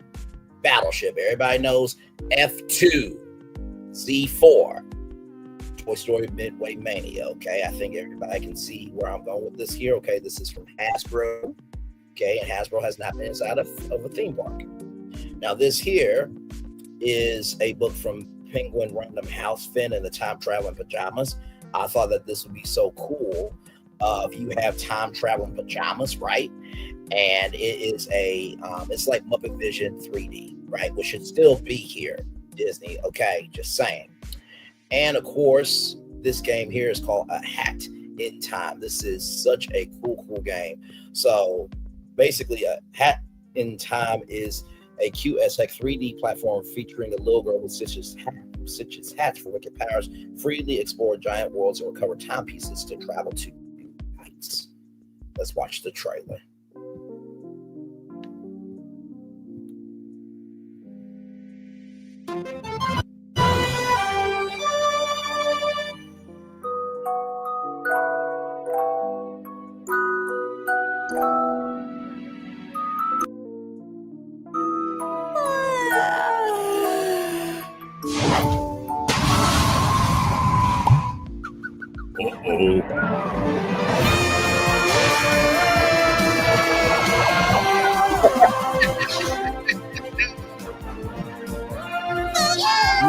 Battleship. Everybody knows F2. Z4. Toy Story Midway Mania. Okay, I think everybody can see where I'm going with this here. Okay, this is from Hasbro. Okay, and Hasbro has not been inside of a theme park. Now, this here is a book from Penguin Random House, Finn and the Time Traveling Pajamas. I thought that this would be so cool if you have time traveling pajamas, right? And it is it's like Muppet Vision 3D, right? Which should still be here, Disney. Okay, just saying. And of course, this game here is called A Hat in Time. This is such a cool game. So basically, A Hat in Time is a QSX 3D platform featuring a little girl with Stitch's hats for wicked powers, freely explore giant worlds and recover timepieces to travel to new heights. Let's watch the trailer.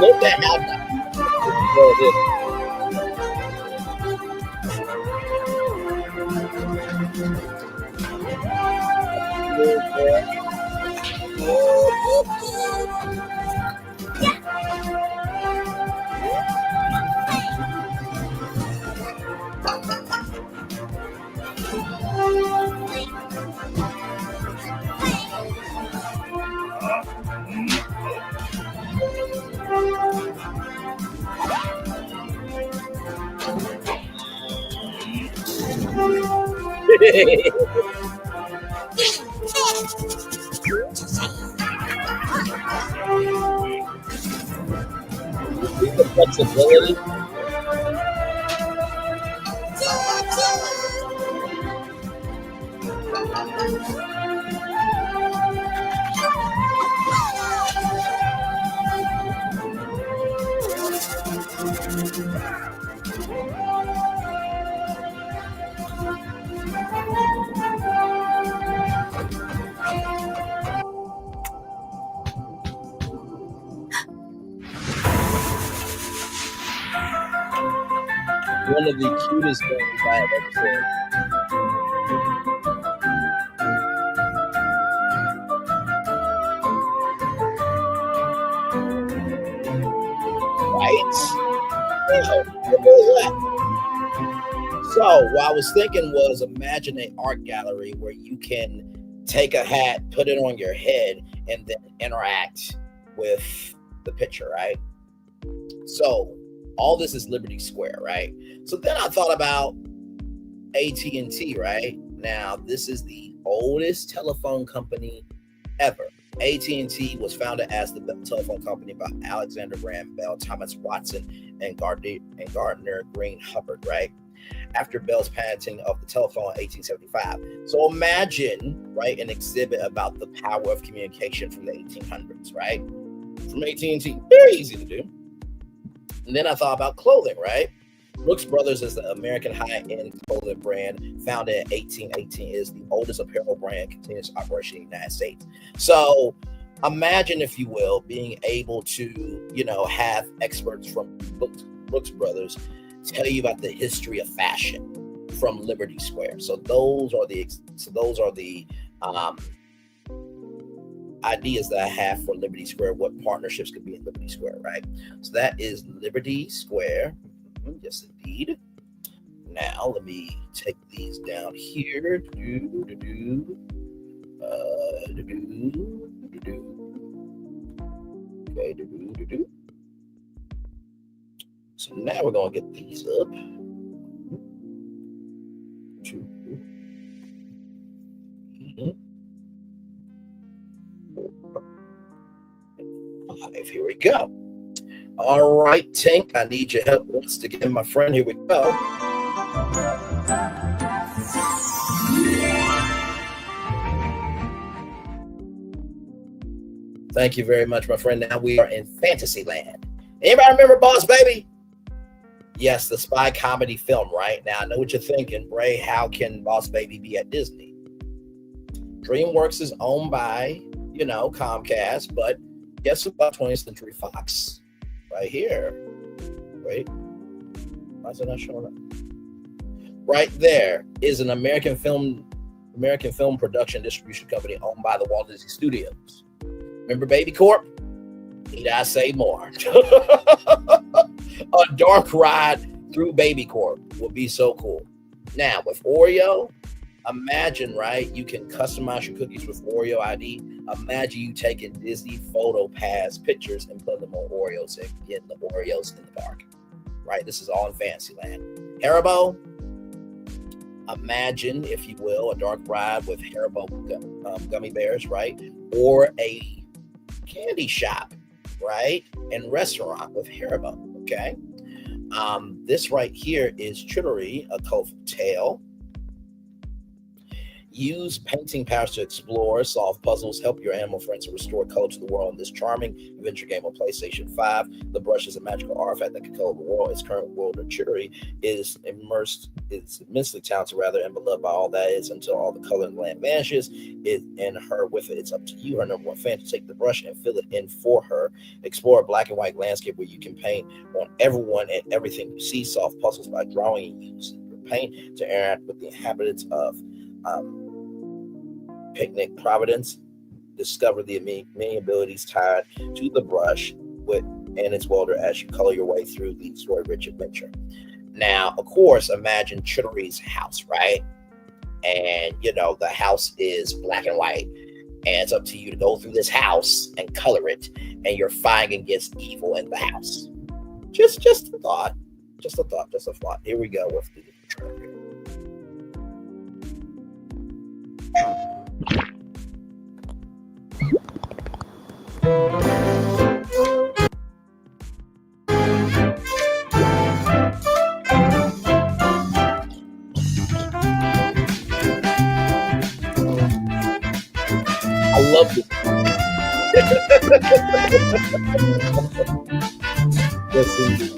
Look at how the flexibility. One of the cutest things I have ever seen. Right? Yeah, what was that? So what I was thinking was, imagine an art gallery where you can take a hat, put it on your head, and then interact with the picture, right? So all this is Liberty Square, right? So then I thought about AT&T, right? Now, this is the oldest telephone company ever. AT&T was founded as the telephone company by Alexander Graham Bell, Thomas Watson, and Gardner Green Hubbard, right? After Bell's patenting of the telephone in 1875. So imagine, right, an exhibit about the power of communication from the 1800s, right? From AT&T, very easy to do. And then I thought about clothing, right? Brooks Brothers is the American high-end clothing brand founded in 1818. It is the oldest apparel brand, continuous operation in the United States. So imagine, if you will, being able to, have experts from Brooks Brothers tell you about the history of fashion from Liberty Square. So those are the ideas that I have for Liberty Square, what partnerships could be in Liberty Square, right? So that is Liberty Square. Yes, indeed. Now, let me take these down here. Okay. So now we're going to get these up. 2, 3, 4, 5. Here we go. All right, Tink, I need your help once again, my friend. Here we go. Thank you very much, my friend. Now we are in Fantasyland. Anybody remember Boss Baby? Yes, the spy comedy film, right? Now, I know what you're thinking, Bray. How can Boss Baby be at Disney? DreamWorks is owned by, Comcast, but guess about 20th Century Fox? Right here. Wait. Why is it not showing up? Right there is an American film production distribution company owned by the Walt Disney Studios. Remember Baby Corp? Need I say more? A dark ride through Baby Corp would be so cool. Now, with Oreo, imagine, right? You can customize your cookies with Oreo ID. Imagine you taking Disney Photo Pass pictures and putting them on Oreos and getting the Oreos in the park. Right? This is all in Fantasyland. Haribo, imagine, if you will, a dark ride with Haribo gummy bears, right? Or a candy shop, right? And restaurant with Haribo, okay? This right here is Chittery, a colorful tale. Use painting powers to explore, solve puzzles, help your animal friends to restore color to the world in this charming adventure game on PlayStation 5. The brush is a magical artifact that can color the world. Its current world of Chittery is immensely talented, and beloved by all that is until all the color in the land vanishes. And her with it. It's up to you, her number one fan, to take the brush and fill it in for her. Explore a black and white landscape where you can paint on everyone and everything you see. Solve puzzles by drawing and using your paint to interact with the inhabitants of Picnic Providence. Discover the many abilities tied to the brush and its welder as you color your way through the story-rich adventure. Now, of course, imagine Chittery's house, right? And, the house is black and white. And it's up to you to go through this house and color it. And you're fighting against evil in the house. Just a thought. Just a thought. Here we go with the trailer. I love this. Yes, indeed.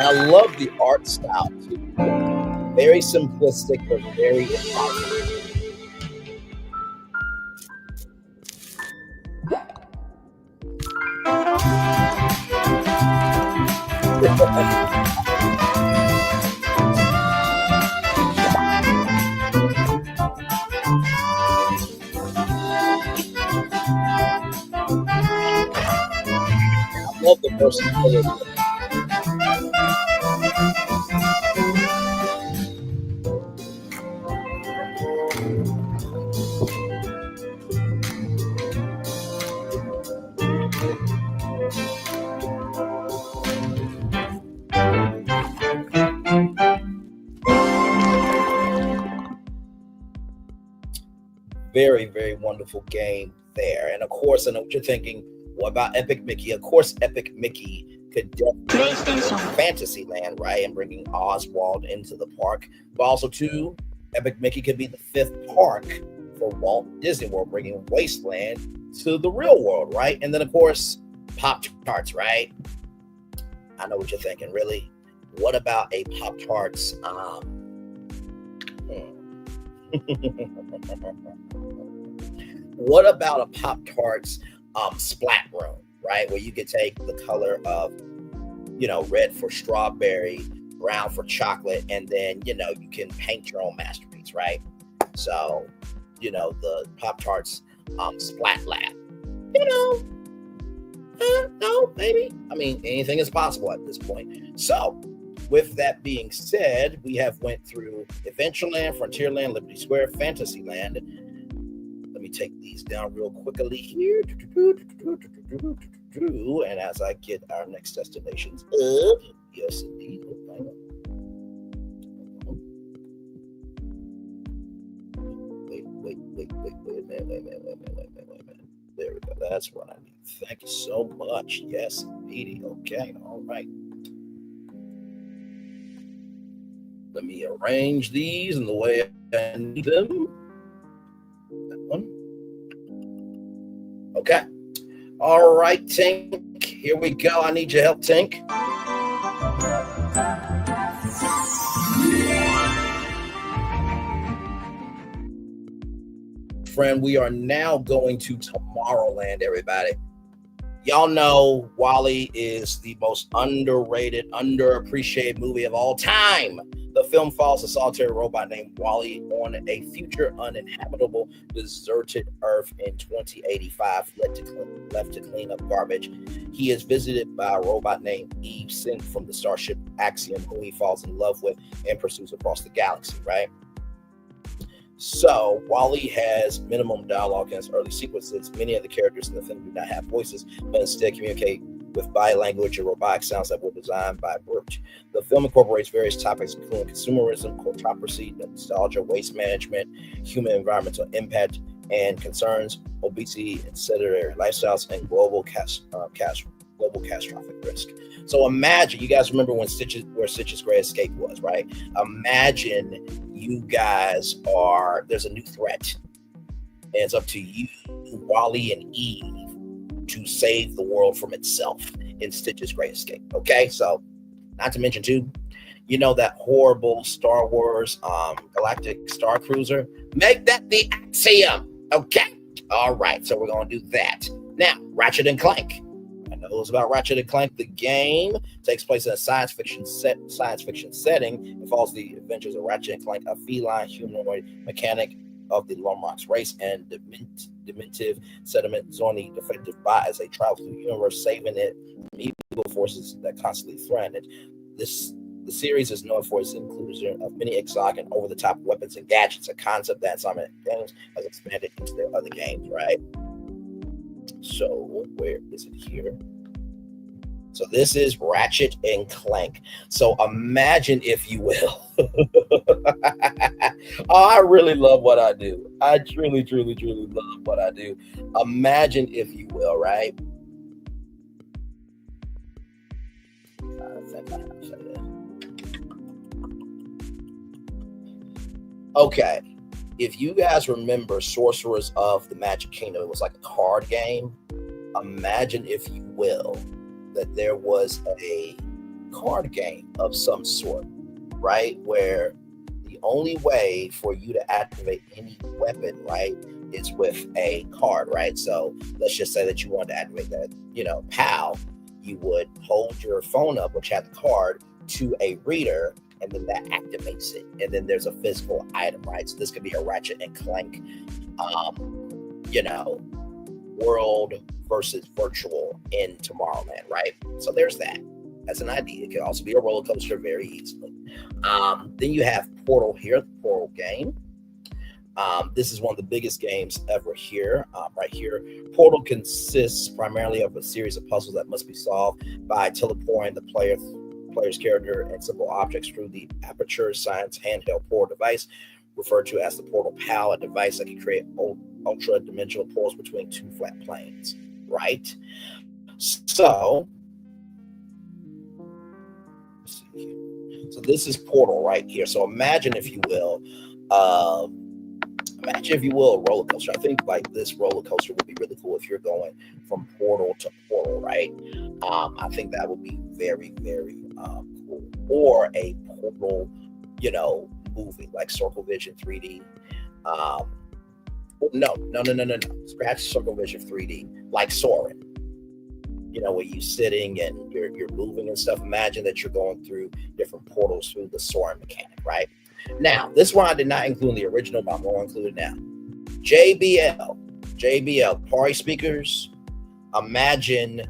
I love the art style too. Very simplistic, but very inspiring. I love the versatility. Very, very wonderful game there. And of course, I know what you're thinking. What about Epic Mickey? Of course, Epic Mickey could definitely Fantasyland, right? And bringing Oswald into the park. But also, too, Epic Mickey could be the 5th park for Walt Disney World, bringing Wasteland to the real world, right? And then, of course, Pop-Tarts, right? I know what you're thinking. Really? What about a Pop-Tarts? What about a Pop-Tarts splat room, right? Where you could take the color of, red for strawberry, brown for chocolate, and then, you can paint your own masterpiece, right? So, the Pop-Tarts splat lab. No, know, maybe. I mean, anything is possible at this point. So, with that being said, we have went through Adventureland, Frontierland, Liberty Square, Fantasyland. Let me take these down real quickly here. And as I get our next destinations up, yes, indeed. Wait a minute. There we go. That's what I need. Thank you so much. Yes, indeed. Okay. All right. Let me arrange these in the way I need them. That one. Okay. All right, Tink. Here we go. I need your help, Tink. Friend, we are now going to Tomorrowland, everybody. Y'all know WALL-E is the most underrated, underappreciated movie of all time. The film follows a solitary robot named WALL-E on a future uninhabitable, deserted Earth in 2085, left to clean up garbage. He is visited by a robot named Eve, sent from the starship Axiom, who he falls in love with and pursues across the galaxy, right? So, WALL-E has minimum dialogue in its early sequences. Many of the characters in the film do not have voices, but instead communicate with body language and robotic sounds that were designed by Brute. The film incorporates various topics, including consumerism, cortocracy, nostalgia, waste management, human environmental impact and concerns, obesity and sedentary lifestyles, and global catastrophic risk. So imagine, you guys remember where Stitch's Great Escape was, right? Imagine you guys there's a new threat, and it's up to you, WALL-E and Eve, to save the world from itself in Stitch's Great Escape. Okay, so not to mention too, you know that horrible Star Wars Galactic Star Cruiser? Make that the Axiom. Okay, all right, so we're gonna do that. Now, Ratchet and Clank. I know it's about Ratchet and Clank. The game takes place in a science fiction setting. It follows the adventures of Ratchet and Clank, a feline humanoid mechanic of the Lomrox race, and dementive sediment zoning defective bot as they travel through the universe, saving it from evil forces that constantly threaten it. The series is known for its inclusion of many exotic and over-the-top weapons and gadgets, a concept that Simon Games has expanded into their other games, right? So, where is it here? So this is Ratchet and Clank. So imagine, if you will. Oh, I really love what I do. I truly, truly, truly love what I do. Imagine, if you will, right? I think I have to say that. Okay. If you guys remember Sorcerers of the Magic Kingdom, it was like a card game. Imagine, if you will, that there was a card game of some sort, right? Where the only way for you to activate any weapon, right, is with a card, right? So let's just say that you want to activate that, PAL. You would hold your phone up, which had the card, to a reader, and then that activates it. And then there's a physical item, right? So this could be a Ratchet and Clank, world versus virtual in Tomorrowland, right? So there's that. That's an idea. It could also be a roller coaster very easily. Then you have Portal here, the Portal game. This is one of the biggest games ever here, right here. Portal consists primarily of a series of puzzles that must be solved by teleporting the player's character and simple objects through the Aperture Science handheld portal device, referred to as the Portal PAL, a device that can create ultra-dimensional portals between two flat planes, right? So this is Portal right here. So imagine, if you will, a roller coaster. I think like this roller coaster would be really cool if you're going from portal to portal, right? I think that would be very, very cool. Or a portal, movie like Circle Vision 3D. No. Scratch Circle Vision 3D, like Soarin'. Where you're sitting and you're moving and stuff. Imagine that you're going through different portals through the Soarin' mechanic, right? Now, this one I did not include in the original, but I'm going to include it now. JBL, party speakers. Imagine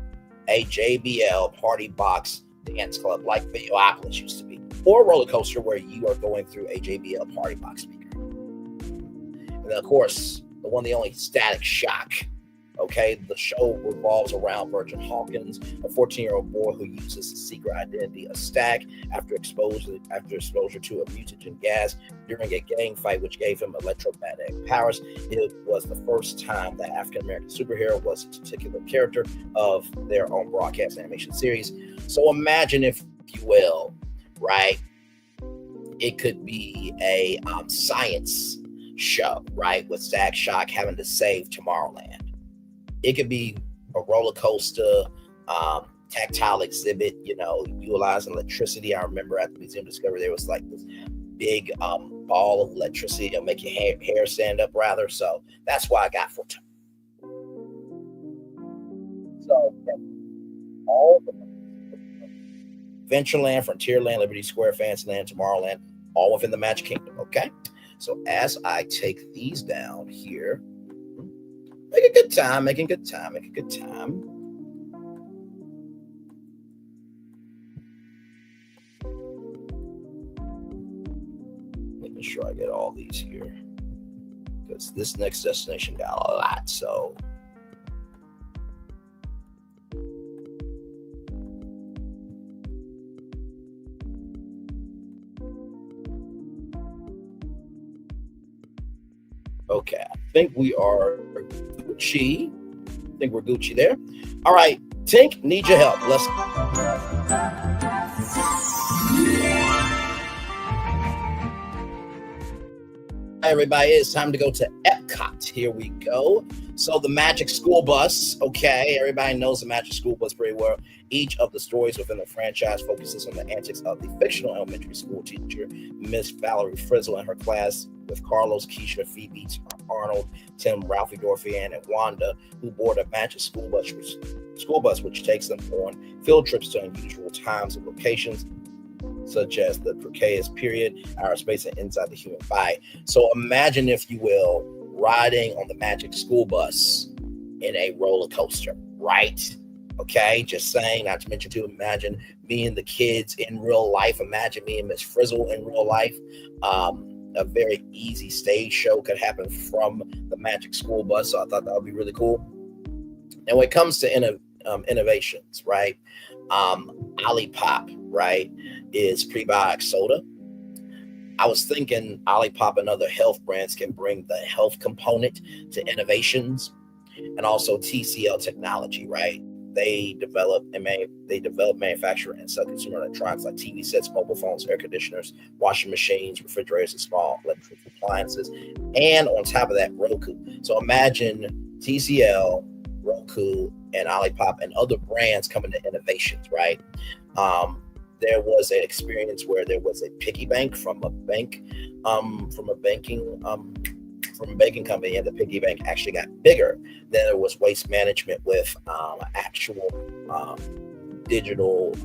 a JBL party box dance club like Videopolis used to be, or a roller coaster where you are going through a JBL party box speaker. And then, of course, the one, the only Static Shock. Okay, the show revolves around Virgin Hawkins, a 14-year-old boy who uses the secret identity of Stack after exposure to a mutagen gas during a gang fight, which gave him electromagnetic powers. It was the first time that African-American superhero was a particular character of their own broadcast animation series. So imagine, if you will, right? It could be a science show, right? With Static Shock having to save Tomorrowland. It could be a roller coaster, tactile exhibit, utilizing electricity. I remember at the Museum of Discovery, there was like this big ball of electricity to make your hair stand up, rather. So that's why I got for two. So all the Adventureland, Frontierland, Liberty Square, Fantasyland, Tomorrowland, all within the Magic Kingdom. Okay. So as I take these down here, make a good time, making good time. Making sure I get all these here, because this next destination got a lot. So okay, I think we are Gucci. I think we're Gucci there. All right, Tink, need your help. Let's. Hi, everybody, it's time to go to Epcot. Here we go. So the Magic School Bus. Okay, everybody knows the Magic School Bus pretty well. Each of the stories within the franchise focuses on the antics of the fictional elementary school teacher, Miss Valerie Frizzle, and her class with Carlos, Keisha, Phoebe, Arnold, Tim, Ralphie, Dorothy, Ann, and Wanda, who board a Magic School bus which takes them on field trips to unusual times and locations, such as the precarious period, outer space, and inside the human body. So imagine, if you will, riding on the Magic School Bus in a roller coaster, right? Okay, just saying, not to mention to imagine me and the kids in real life. Imagine me and Miss Frizzle in real life. A very easy stage show could happen from the Magic School Bus. So I thought that would be really cool. And when it comes to innovations, right? Olipop, right, is prebiotic soda. I was thinking Olipop and other health brands can bring the health component to innovations, and also TCL technology, right? They develop, manufacture, and sell consumer electronics like TV sets, mobile phones, air conditioners, washing machines, refrigerators, and small electric appliances. And on top of that, Roku. So imagine TCL, Roku, and Olipop and other brands coming to innovations, right? There was an experience where there was a piggy bank from a banking company, and the piggy bank actually got bigger. Then there was waste management with actual digital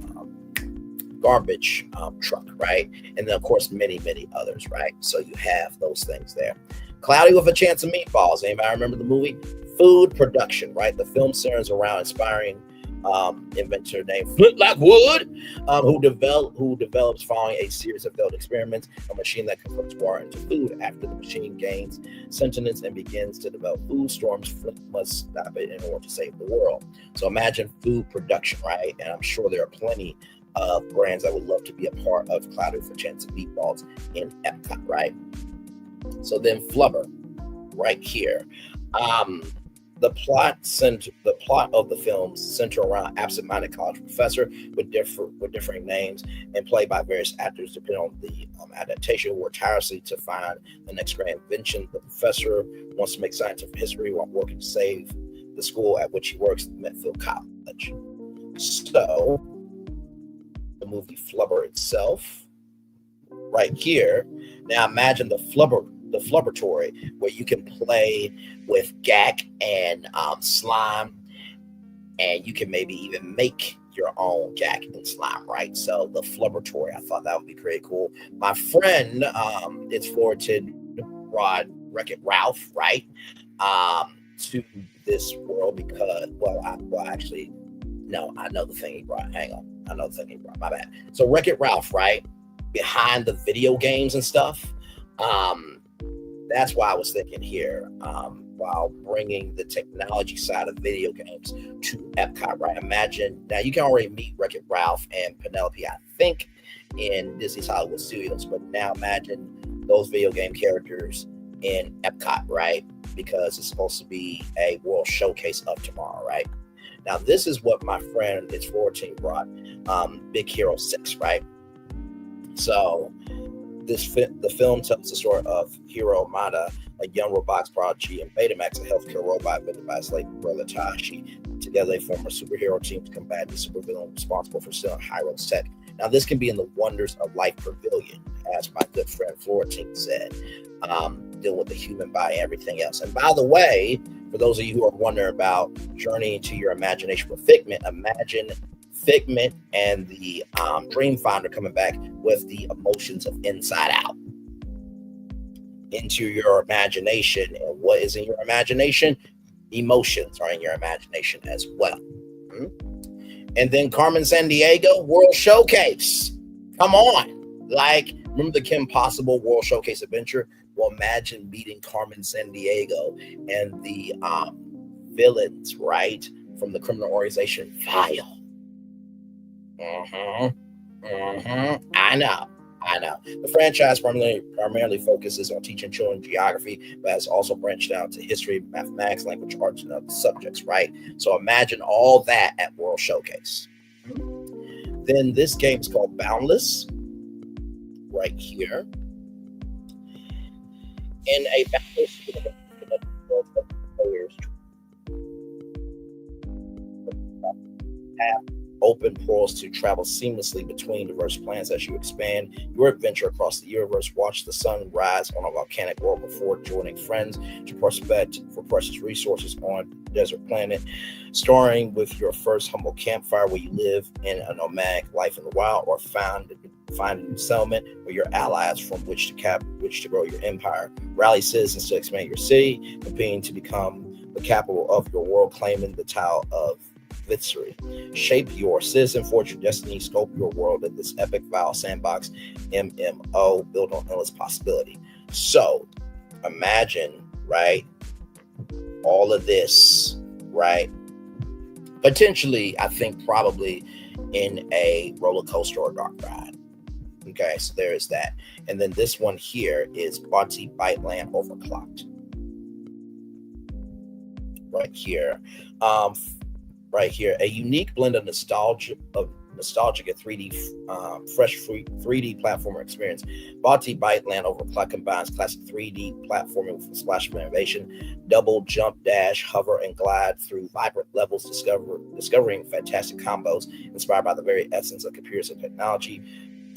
garbage truck, right? And then of course many others, right? So you have those things there. Cloudy with a Chance of Meatballs. Anybody remember the movie? Food production, right? The film centers around inspiring inventor named Flint Lockwood, who develops, following a series of failed experiments, a machine that converts water into food. After the machine gains sentience and begins to develop food storms, Flint must stop it in order to save the world. So imagine food production, right? And I'm sure there are plenty of brands that would love to be a part of Cloudy with a Chance of Meatballs in Epcot, right? So then Flubber, right here. The plot of the film center around absent-minded college professor with differing names and played by various actors depending on the adaptation, who work tirelessly to find the next grand invention. The professor wants to make scientific history while working to save the school at which he works, Medfield College. So the movie Flubber itself, right here. Now imagine the Flubbertory, where you can play with Gak and slime, and you can maybe even make your own Gak and slime, right? So the Flubbertory, I thought that would be pretty cool. My friend, it's forwarded Wreck-It Ralph, right, to this world because, actually, No, I know the thing he brought. Hang on. I know the thing he brought. My bad. So Wreck-It Ralph, right? Behind the video games and stuff. That's why I was thinking here, while bringing the technology side of video games to Epcot, right? Imagine, now you can already meet Wreck-It Ralph and Penelope, I think, in Disney's Hollywood Studios, but now imagine those video game characters in Epcot, right? Because it's supposed to be a world showcase of tomorrow, right? Now, this is what my friend, his floor team brought, Big Hero 6, right? So the film tells the story of Hiro Amada, a young robotics prodigy, and Betamax, a healthcare robot invented by his late brother Tashi. Together, they form a superhero team to combat the supervillain responsible for stealing Hiro's tech. Now, this can be in the Wonders of Life Pavilion, as my good friend Florentine said, deal with the human body and everything else. And by the way, for those of you who are wondering about journeying to your imagination with Figment, imagine Figment and the Dream Finder coming back with the emotions of Inside Out into your imagination. And what is in your imagination? Emotions are in your imagination as well. And then Carmen Sandiego World Showcase. Come on. Like, remember the Kim Possible World Showcase adventure? Well, imagine meeting Carmen Sandiego and the villains, right, from the criminal organization File. I know. The franchise primarily focuses on teaching children geography, but has also branched out to history, mathematics, language arts, and other subjects, right? So imagine all that at World Showcase. Then this game is called Boundless, right here. In a Boundless players have open portals to travel seamlessly between diverse planets as you expand your adventure across the universe. Watch the sun rise on a volcanic world before joining friends to prospect for precious resources on a desert planet, starting with your first humble campfire where you live in a nomadic life in the wild, or find a new settlement where your allies from which to grow your empire. Rally citizens to expand your city, competing to become the capital of your world, claiming the title of victory. Shape your citizen forge your destiny, scope your world in this epic vile sandbox MMO built on endless possibility. So imagine, right, all of this, right, potentially, I think probably in a roller coaster or dark ride. Okay, so there is that. And then this one here is Bonte Byteland Overclocked. Right here, a unique blend of nostalgic and 3D, fresh 3D platformer experience. Bonte Byteland Overclock combines classic 3D platforming with a splash of innovation. Double jump, dash, hover, and glide through vibrant levels, discovering fantastic combos inspired by the very essence of computers and technology.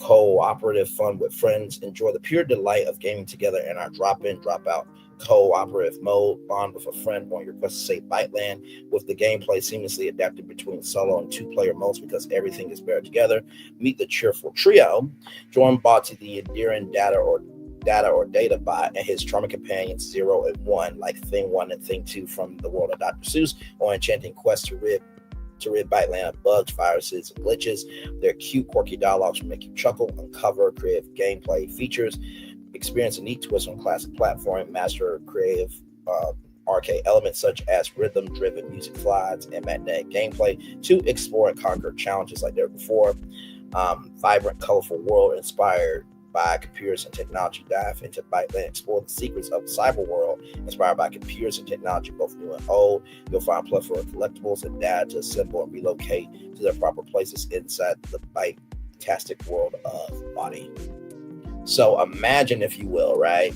Cooperative fun with friends. Enjoy the pure delight of gaming together in our drop-in, drop-out cooperative mode. Bond with a friend on your quest to save Byteland, with the gameplay seamlessly adapted between solo and two-player modes because everything is better together. Meet the cheerful trio. Join Bonte, the endearing data or Databot, and his charming companions 0 and 1, like Thing 1 and Thing 2 from the world of Dr. Seuss, on enchanting quest to rid Byteland of bugs, viruses, and glitches. Their cute, quirky dialogues will make you chuckle, uncover creative gameplay features, experience a neat twist on classic platform, master creative arcade elements such as rhythm-driven music slides and magnetic gameplay to explore and conquer challenges like never before. Vibrant, colorful world inspired by computers and technology. Dive into Byteland, explore the secrets of the cyber world inspired by computers and technology, both new and old. You'll find a plethora of collectibles and data to assemble and relocate to their proper places inside the Byte-tastic world of Bonte. So imagine, if you will, right?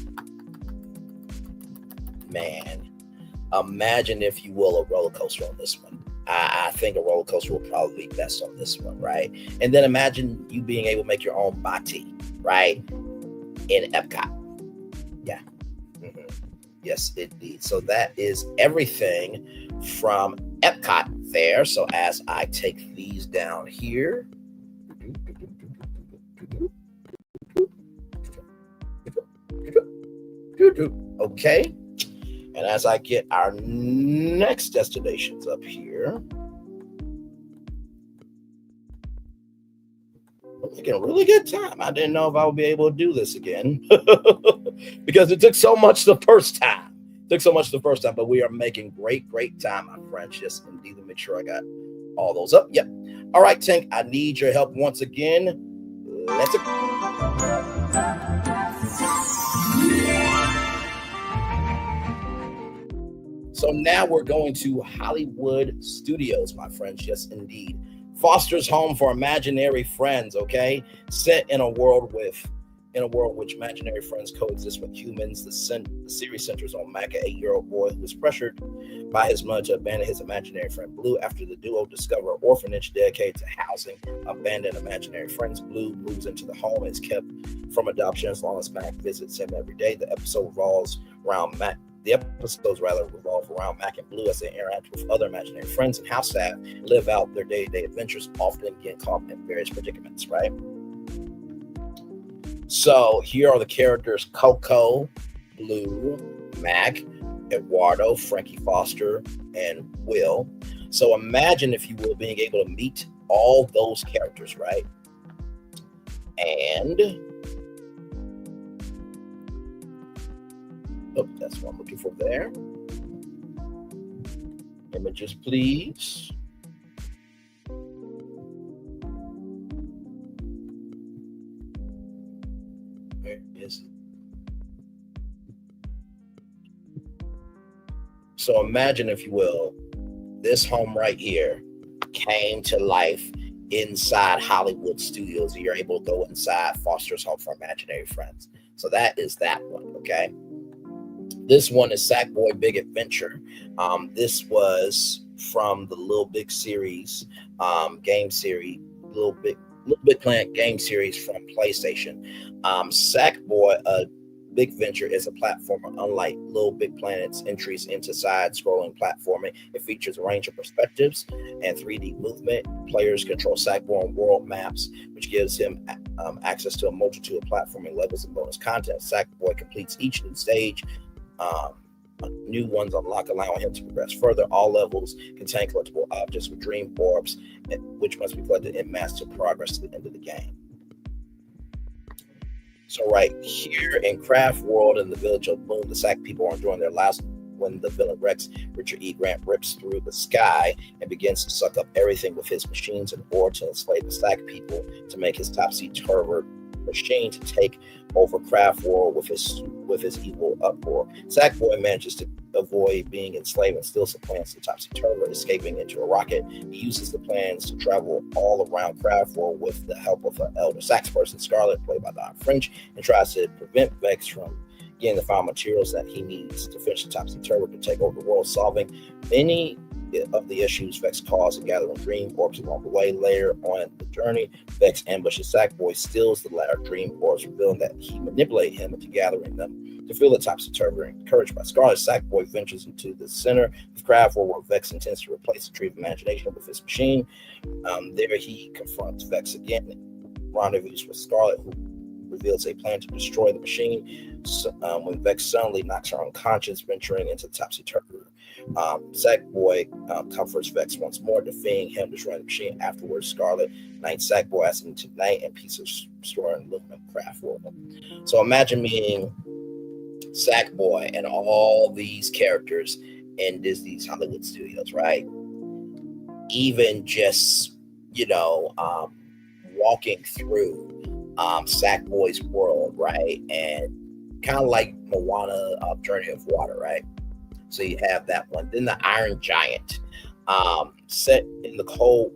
Man, imagine, if you will, a roller coaster on this one. I think a roller coaster will probably be best on this one, right? And then imagine you being able to make your own Bonte, right? In Epcot. Yeah. Yes, indeed. So that is everything from Epcot there. So as I take these down here. Okay. And as I get our next destinations up here, making a really good time. I didn't know if I would be able to do this again because it took so much the first time. But we are making great time, my friends. Just indeed to make sure I got all those up. Yep. All right, Tank, I need your help once again. Let's go. So now we're going to Hollywood Studios, my friends. Yes, indeed. Foster's home for imaginary friends, okay? Set in a world which imaginary friends coexist with humans. The series centers on Mac, an 8-year-old boy who is pressured by his mother to abandon his imaginary friend Blue after the duo discover an orphanage dedicated to housing abandoned imaginary friends. Blue moves into the home and is kept from adoption as long as Mac visits him every day. The episodes revolve around Mac and Blue as they interact with other imaginary friends and house staff, live out their day-to-day adventures, often get caught in various predicaments, right? So here are the characters: Coco, Blue, Mac, Eduardo, Frankie Foster, and Will. So imagine, if you will, being able to meet all those characters, right? And that's what I'm looking for there. Images, please. Where is it? So imagine, if you will, this home right here came to life inside Hollywood Studios. You're able to go inside Foster's Home for Imaginary Friends. So that is that one, okay? This one is Sackboy Big Adventure. This was from the Little Big series, game series, Little Big Planet game series from PlayStation. Sackboy Big Venture is a platformer unlike Little Big Planet's entries into side-scrolling platforming. It features a range of perspectives and 3D movement. Players control Sackboy on world maps, which gives him access to a multitude of platforming levels and bonus content. Sackboy completes each new stage. New ones unlock, allowing him to progress further. All levels contain collectible objects with dream orbs, which must be collected en masse to progress to the end of the game. So right here in Craft World in the village of Boone, the Sack people are enjoying their lives when the villain Rex, Richard E. Grant, rips through the sky and begins to suck up everything with his machines in order to enslave the Sack people to make his topsy-turvy machine to take over Craft World with his evil uproar. Sackboy manages to avoid being enslaved and still supplants the topsy-turvy, escaping into a rocket. He uses the plans to travel all around Craft World with the help of an elder Sax person, Scarlet, played by Don French, and tries to prevent Vex from getting the final materials that he needs to finish the topsy-turvy to take over the world, solving many of the issues Vex caused and gathering dream orbs along the way. Later on the journey, Vex ambushes Sackboy, steals the latter dream orbs, revealing that he manipulated him into gathering them to fill the topsy-turvy. Encouraged by Scarlet, Sackboy ventures into the center of Craft World, where Vex intends to replace the Tree of Imagination with his machine. There he confronts Vex again, rendezvous with Scarlet, who reveals a plan to destroy the machine. When Vex suddenly knocks her unconscious, venturing into the topsy-turvy. Sackboy comforts Vex once more, defeating him, destroying the machine. Afterwards, Scarlet knights Sackboy as into night and pieces restoring aluminum Craft World. So imagine meeting Sackboy and all these characters in Disney's Hollywood Studios, right? Even just, walking through Sackboy's world, right? And kind of like Moana, Journey of Water, right? So you have that one. Then the Iron Giant, set during the Cold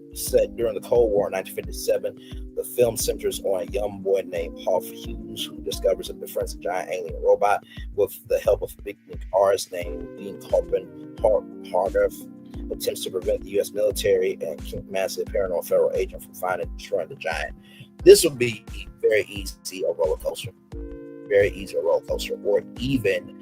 War in 1957. The film centers on a young boy named Paul Hughes who discovers and befriends a giant alien robot with the help of a big artist named Dean Harder. Attempts to prevent the U.S. military and massive paranormal federal agent from finding and destroying the giant. This would be very easy a roller coaster. Very easy a roller coaster, or even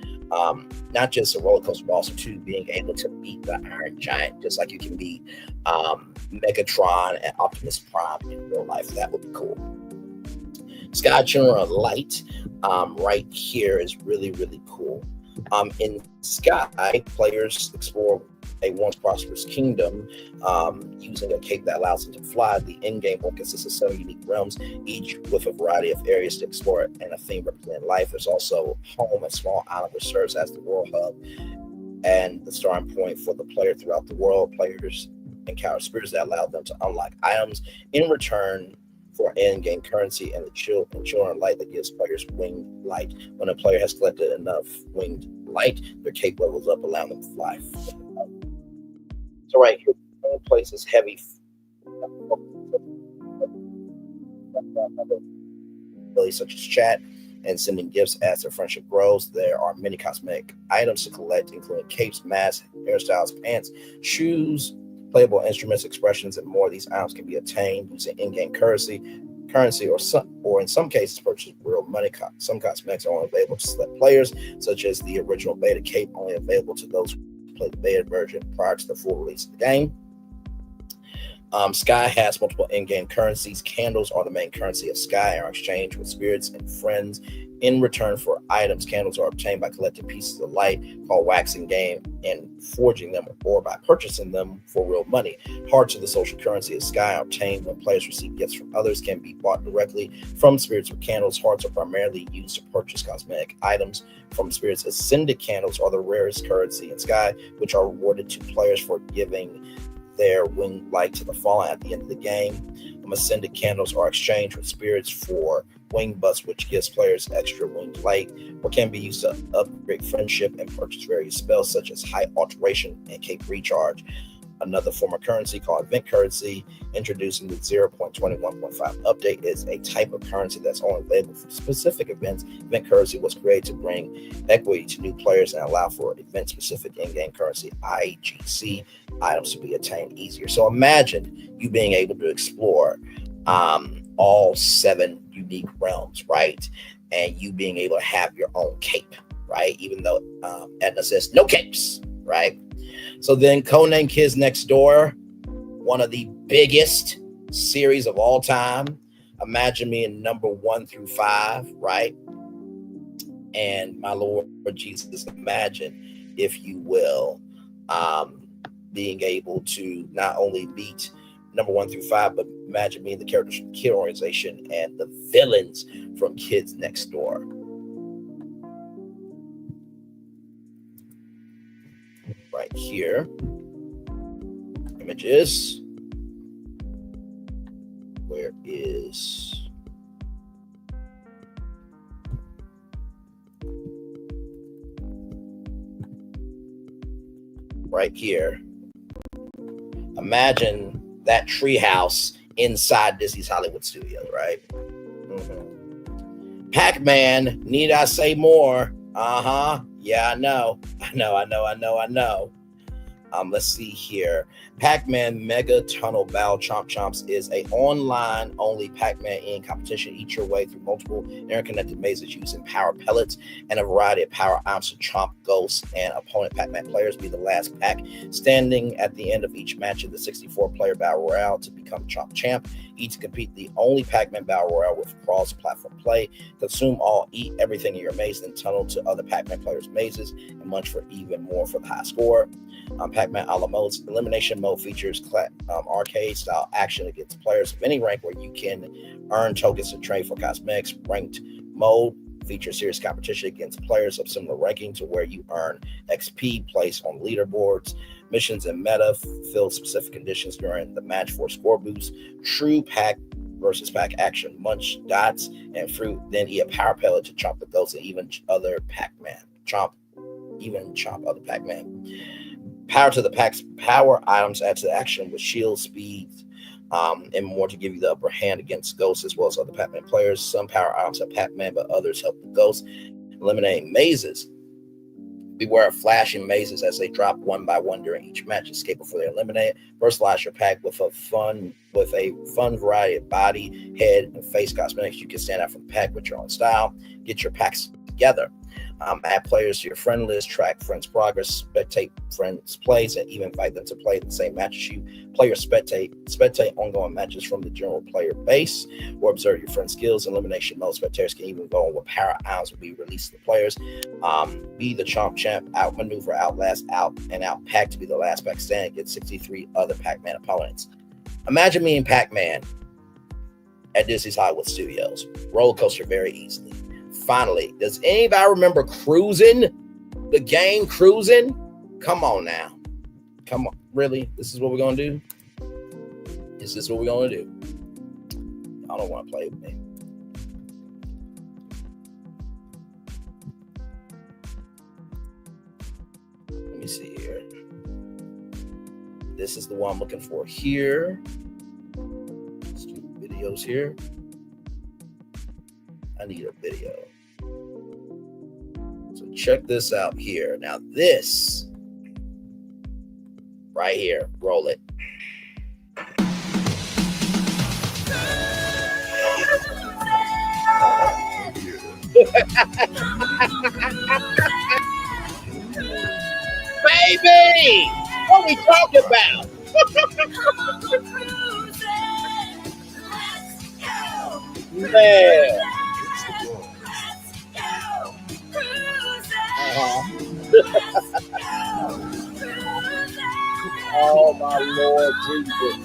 not just a roller coaster, but also too being able to beat the Iron Giant, just like you can beat Megatron and Optimus Prime in real life. That would be cool. Sky General Light right here is really, really cool. In Sky, players explore a once prosperous kingdom using a cape that allows them to fly. The in-game world consists of 7 unique realms, each with a variety of areas to explore and a theme representing life. There's also home, a small island which serves as the world hub and the starting point for the player throughout the world. Players encounter spirits that allow them to unlock items in return for in-game currency and the children light that gives players winged light. When a player has collected enough winged light, their cape levels up, allowing them to fly. So right here, the place is heavy. Such as chat and sending gifts as their friendship grows. There are many cosmetic items to collect, including capes, masks, hairstyles, pants, shoes, playable instruments, expressions, and more. These items can be obtained using in-game currency, or in some cases purchase real money. Some cosmetics are only available to select players, such as the original beta cape, only available to those who play the beta version prior to the full release of the game. Sky has multiple in-game currencies. Candles are the main currency of Sky and are exchanged with spirits and friends in return for items. Candles are obtained by collecting pieces of light called wax in game and forging them, or by purchasing them for real money. Hearts of the social currency of Sky are obtained when players receive gifts from others, can be bought directly from spirits with candles. Hearts are primarily used to purchase cosmetic items from spirits. Ascended candles are the rarest currency in Sky, which are rewarded to players for giving their winged light to the fallen at the end of the game. Ascended candles are exchanged with spirits for wing bus, which gives players extra winged light, or can be used to upgrade friendship and purchase various spells such as height alteration and cape recharge. Another form of currency called event currency, introduced in the 0.21.5 update, is a type of currency that's only available for specific events. Event currency was created to bring equity to new players and allow for event-specific in-game currency (IGC) items to be attained easier. So imagine you being able to explore all 7 unique realms, right? And you being able to have your own cape, right? Even though Edna says no capes, right? So then Codename Kids Next Door, one of the biggest series of all time. Imagine me in number 1 through 5, right? And my Lord Jesus, imagine, if you will, being able to not only meet number 1 through 5, but imagine me in the characters from Kid Organization and the villains from Kids Next Door. Right here, images. Where is right here? Imagine that treehouse inside Disney's Hollywood Studios, right? Pac-Man, need I say more? Yeah, I know. Let's see here. Pac-Man Mega Tunnel Battle Chomp Chomps is a online-only Pac-Man in competition. Eat your way through multiple interconnected mazes using power pellets and a variety of power items to chomp ghosts and opponent Pac-Man players. Be the last Pac standing at the end of each match in the 64-player Battle Royale to become Chomp Champ. Eat to compete the only Pac-Man Battle Royale with cross-platform play. Consume all, eat everything in your maze, then tunnel to other Pac-Man players' mazes and munch for even more for the high score. Pac-Man a la modes. Elimination mode features arcade-style action against players of any rank where you can earn tokens to trade for cosmetics. Ranked mode features serious competition against players of similar ranking to where you earn XP placed on leaderboards. Missions and meta fill specific conditions during the match for score boosts. True Pac versus Pac action. Munch dots and fruit, then eat a power pellet to chomp the ghosts and even other Pac-Man. Chomp other Pac-Man. Power to the Pac's power items add to the action with shield, speed, and more to give you the upper hand against ghosts as well as other Pac-Man players. Some power items have Pac-Man, but others help the ghosts. Eliminating mazes. Beware of flashing mazes as they drop one by one during each match. Escape before they're eliminated. Personalize your pack with a fun variety of body, head, and face cosmetics. You can stand out from the pack with your own style. Get your pack's together. Add players to your friend list, track friends' progress, spectate friends' plays, and even invite them to play in the same matches you play or spectate ongoing matches from the general player base, or observe your friend's skills. Elimination mode, spectators can even go on with power items will be released to the players. Be the champ, outmaneuver, outlast, out pack to be the last pack standing against 63 other Pac-Man opponents. Imagine me and Pac-Man at Disney's Hollywood Studios. Roller coaster very easily. Finally, does anybody remember Cruising? The game Cruising? Come on now. Come on. Really? This is what we're going to do? Is this what we're going to do? I don't want to play with me. Let me see here. This is the one I'm looking for here. Let's do videos here. I need a video. So check this out here. Now this right here, roll it. Baby, what we talking about? Man. Oh my Lord Jesus.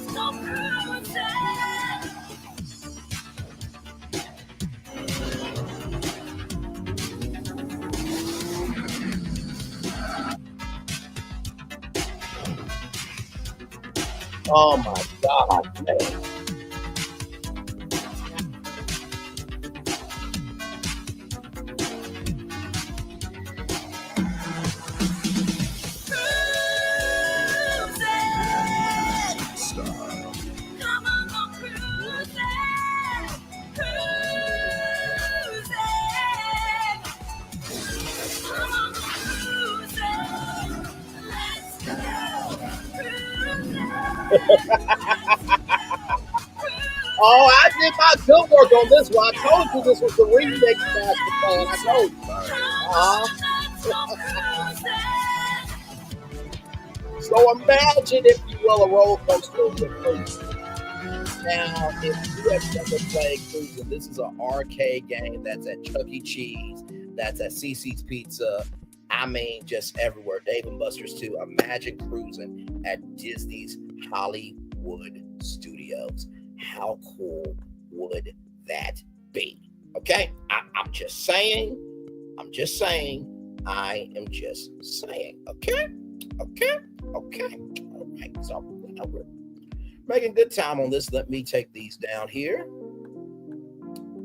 Oh my God, man. Oh, I did my good work on this one. I told you this was the remix master plan. I told you. So imagine, if you will, a roller coaster with Cruising. Now, if you have never played Cruising, this is an arcade game that's at Chuck E. Cheese, that's at CC's Pizza. I mean, just everywhere. Dave and Buster's too. Imagine Cruising at Disney's Hollywood Studios. How cool would that be? Okay, I'm just saying. I am just saying. Okay. All right. So we're making good time on this. Let me take these down here.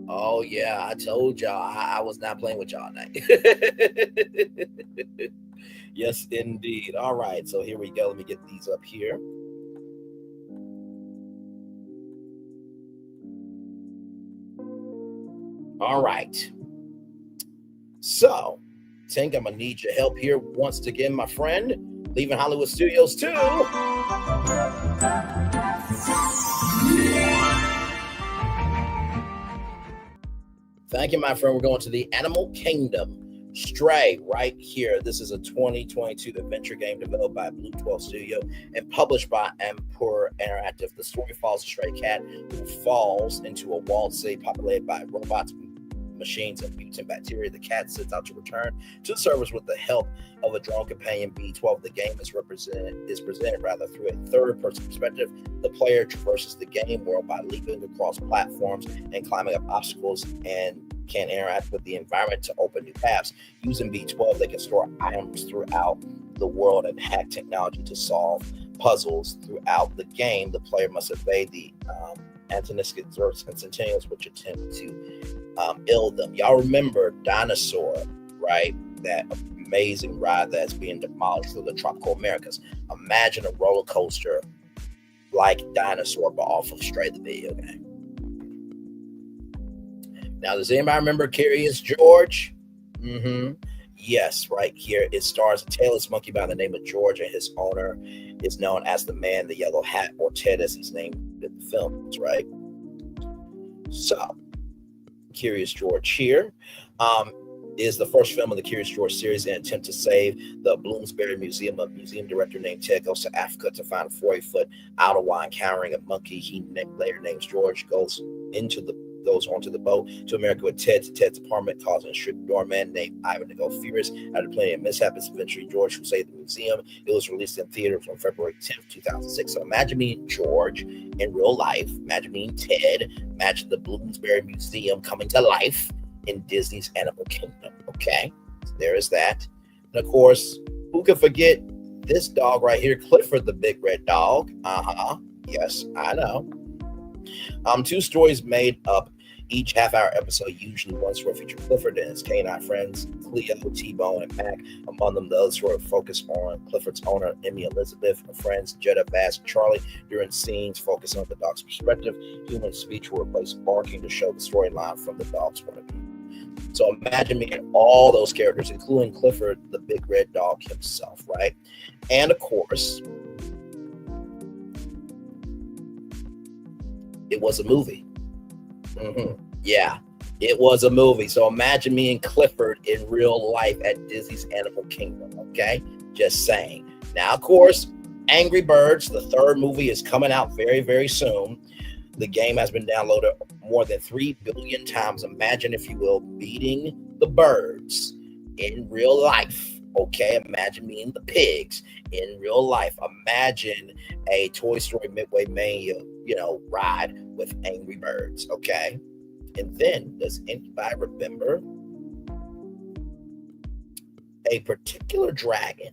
Oh yeah, I told y'all I was not playing with y'all tonight. Yes, indeed. All right, so here we go. Let me get these up here. All right. So, Tink, I'm going to need your help here once again, my friend. Leaving Hollywood Studios too. Thank you, my friend. We're going to the Animal Kingdom. Stray right here. This is a 2022 adventure game developed by Blue 12 Studio and published by Ampur Interactive. The story follows a stray cat who falls into a walled city populated by robots, machines, and mutant bacteria. The cat sets out to return to the servers with the help of a drone companion, B12. The game is presented through a third-person perspective. The player traverses the game world by leaping across platforms and climbing up obstacles, and can interact with the environment to open new paths. Using B12, they can store items throughout the world and hack technology to solve puzzles throughout the game. The player must evade the antagonistic Zerks and Centennials, which attempt to ill them. Y'all remember Dinosaur, right? That amazing ride that's being demolished through the tropical Americas. Imagine a roller coaster like Dinosaur, but off of Stray the video game. Now, does anybody remember Curious George? Yes, right here. It stars a tailless monkey by the name of George, and his owner is known as the Man in the Yellow Hat, or Ted as he's named in the films, right? So, Curious George here. is the first film in the Curious George series in an attempt to save the Bloomsbury Museum. A museum director named Ted goes to Africa to find a 40-foot owl while encountering a monkey he later names George. Goes onto the boat to America with Ted to Ted's apartment, causing a strict doorman named Ivan to go furious. After plenty of mishaps, eventually George who saved the museum. It was released in theaters on February 10th, 2006. So imagine meeting George in real life. Imagine meeting Ted. Imagine the Bloomsbury Museum coming to life in Disney's Animal Kingdom. Okay, so there is that. And of course, who could forget this dog right here, Clifford the Big Red Dog? Yes, I know. 2 stories made up each half-hour episode. Usually one story featured Clifford and his canine friends, Cleo, T-Bone, and Mac. Among them, the other story focused on Clifford's owner, Emmy Elizabeth, her friends, Jetta, Bass, and Charlie. During scenes focusing on the dog's perspective, human speech will replace barking to show the storyline from the dog's point of view. So imagine meeting all those characters, including Clifford, the Big Red Dog himself, right? And of course, it was a movie. Yeah, it was a movie. So imagine me and Clifford in real life at Disney's Animal Kingdom, okay? Just saying. Now, of course, Angry Birds, the 3rd movie, is coming out very, very soon. The game has been downloaded more than 3 billion times. Imagine, if you will, beating the birds in real life, okay? Imagine meeting the pigs in real life. Imagine a Toy Story Midway Mania, ride with Angry Birds, okay? And then, does anybody remember a particular dragon?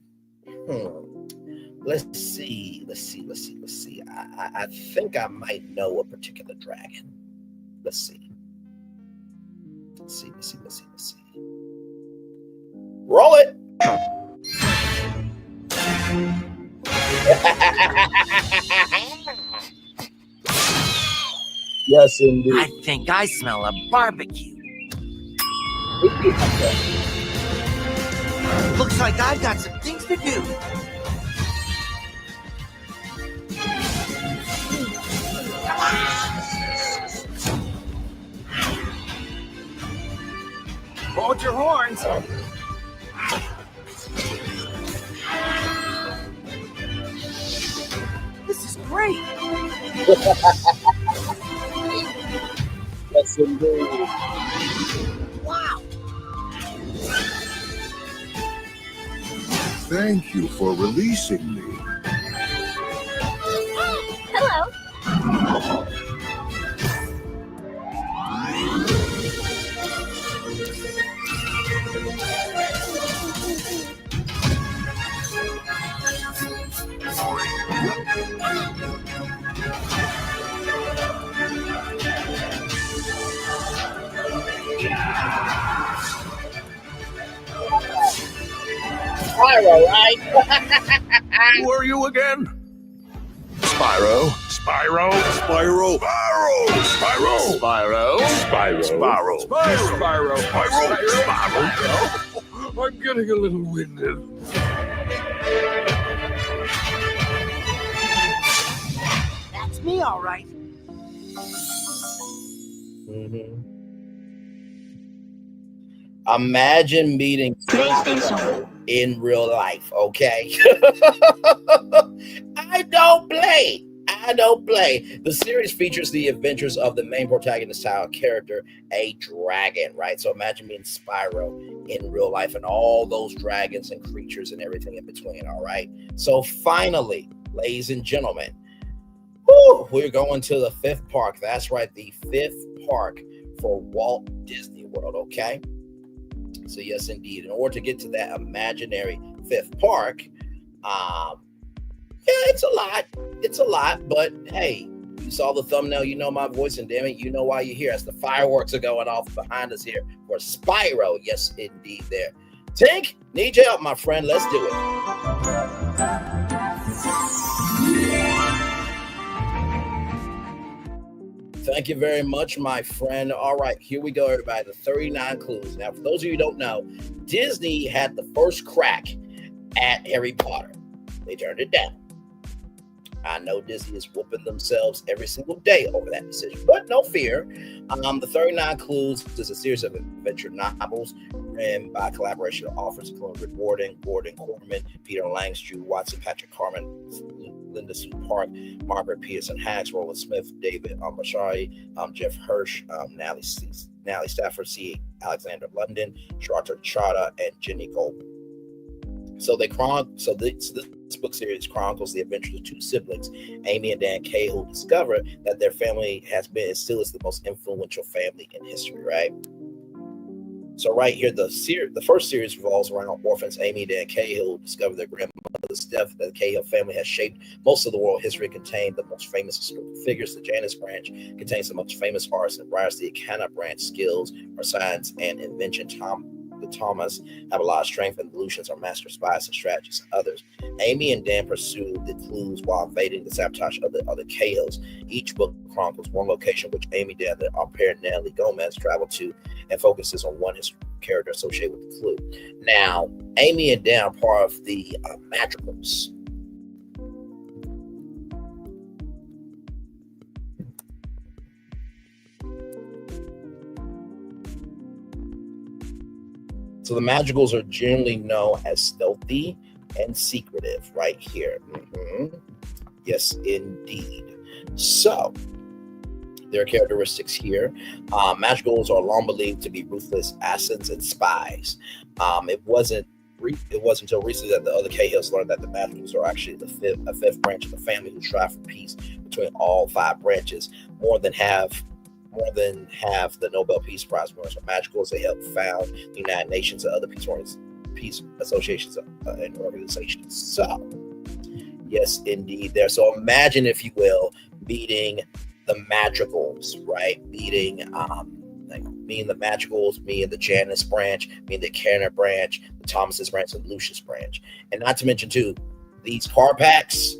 Let's see. I think I might know a particular dragon. Let's see. Roll it. Yes, indeed. I think I smell a barbecue. Looks like I've got some things to do. Hold your horns. This is great. Yes, indeed. Wow. Thank you for releasing me. Hello. Spyro, right? Who are you again? Spyro. Spyro. Spyro. Spyro. Spyro. Spyro. Spyro. Spyro. I'm getting a little winded. That's me, all right. Imagine meeting in real life, okay? I don't play. The series features the adventures of the main protagonist style character, a dragon, right? So imagine meeting Spyro in real life and all those dragons and creatures and everything in between, all right? So finally, ladies and gentlemen, we're going to the 5th park. That's right, the 5th park for Walt Disney World, okay? So yes, indeed. In order to get to that imaginary 5th park, it's a lot, but hey, you saw the thumbnail, you know my voice, and damn it, you know why you're here. As the fireworks are going off behind us here for Spyro. Yes, indeed there. Tink, need your help, my friend. Let's do it. Thank you very much, my friend. All right, here we go, everybody. The 39 clues. Now, for those of you who don't know, Disney had the first crack at Harry Potter. They turned it down. I know Disney is whooping themselves every single day over that decision, but no fear. The 39 Clues is a series of adventure novels written by collaboration of authors including Rick Warden, Gordon Corman, Peter Lange, Drew Watson, Patrick Carmen, Linda Sue Park, Margaret Pearson Hacks, Roland Smith, David Bashari, Jeff Hirsch, Natalie Stafford, C. Alexander London, Charter Chada, and Jenny Goldman. So this book series chronicles the adventures of two siblings, Amy and Dan Kay, who discover that their family has been and still is the most influential family in history, right? So right here, the first series revolves around orphans Amy and Dan Cahill, who discover their grandmother's death. That the Cahill family has shaped most of the world history, contained the most famous historical figures. The Janus branch contains the most famous artists and writers. The Akana branch skills are science and invention. The Thomas have a lot of strength, and the Lucians are master spies and strategists and others. Amy and Dan pursue the clues while evading the sabotage of the other Cahills. Each book chronicles one location which Amy, Dan, and our parent Natalie Gomez travel to, and focuses on one character associated with the clue. Now, Amy and Dan are part of the Madrigals. So the Madrigals are generally known as stealthy and secretive right here. Yes, indeed. So their characteristics here. Madrigals are long believed to be ruthless assassins and spies. It wasn't until recently that the other Cahills learned that the Madrigals are actually a fifth branch of the family who strive for peace between all five branches. More than half the Nobel Peace Prize winners are Madrigals. They helped found the United Nations and other peace associations and organizations. So, yes, indeed, there. So imagine, if you will, meeting the Madrigals, right? Meeting the Madrigals, meeting the Janus branch, meeting the Kerner branch, the Thomas's branch, and the Lucius branch, and not to mention too, these car packs.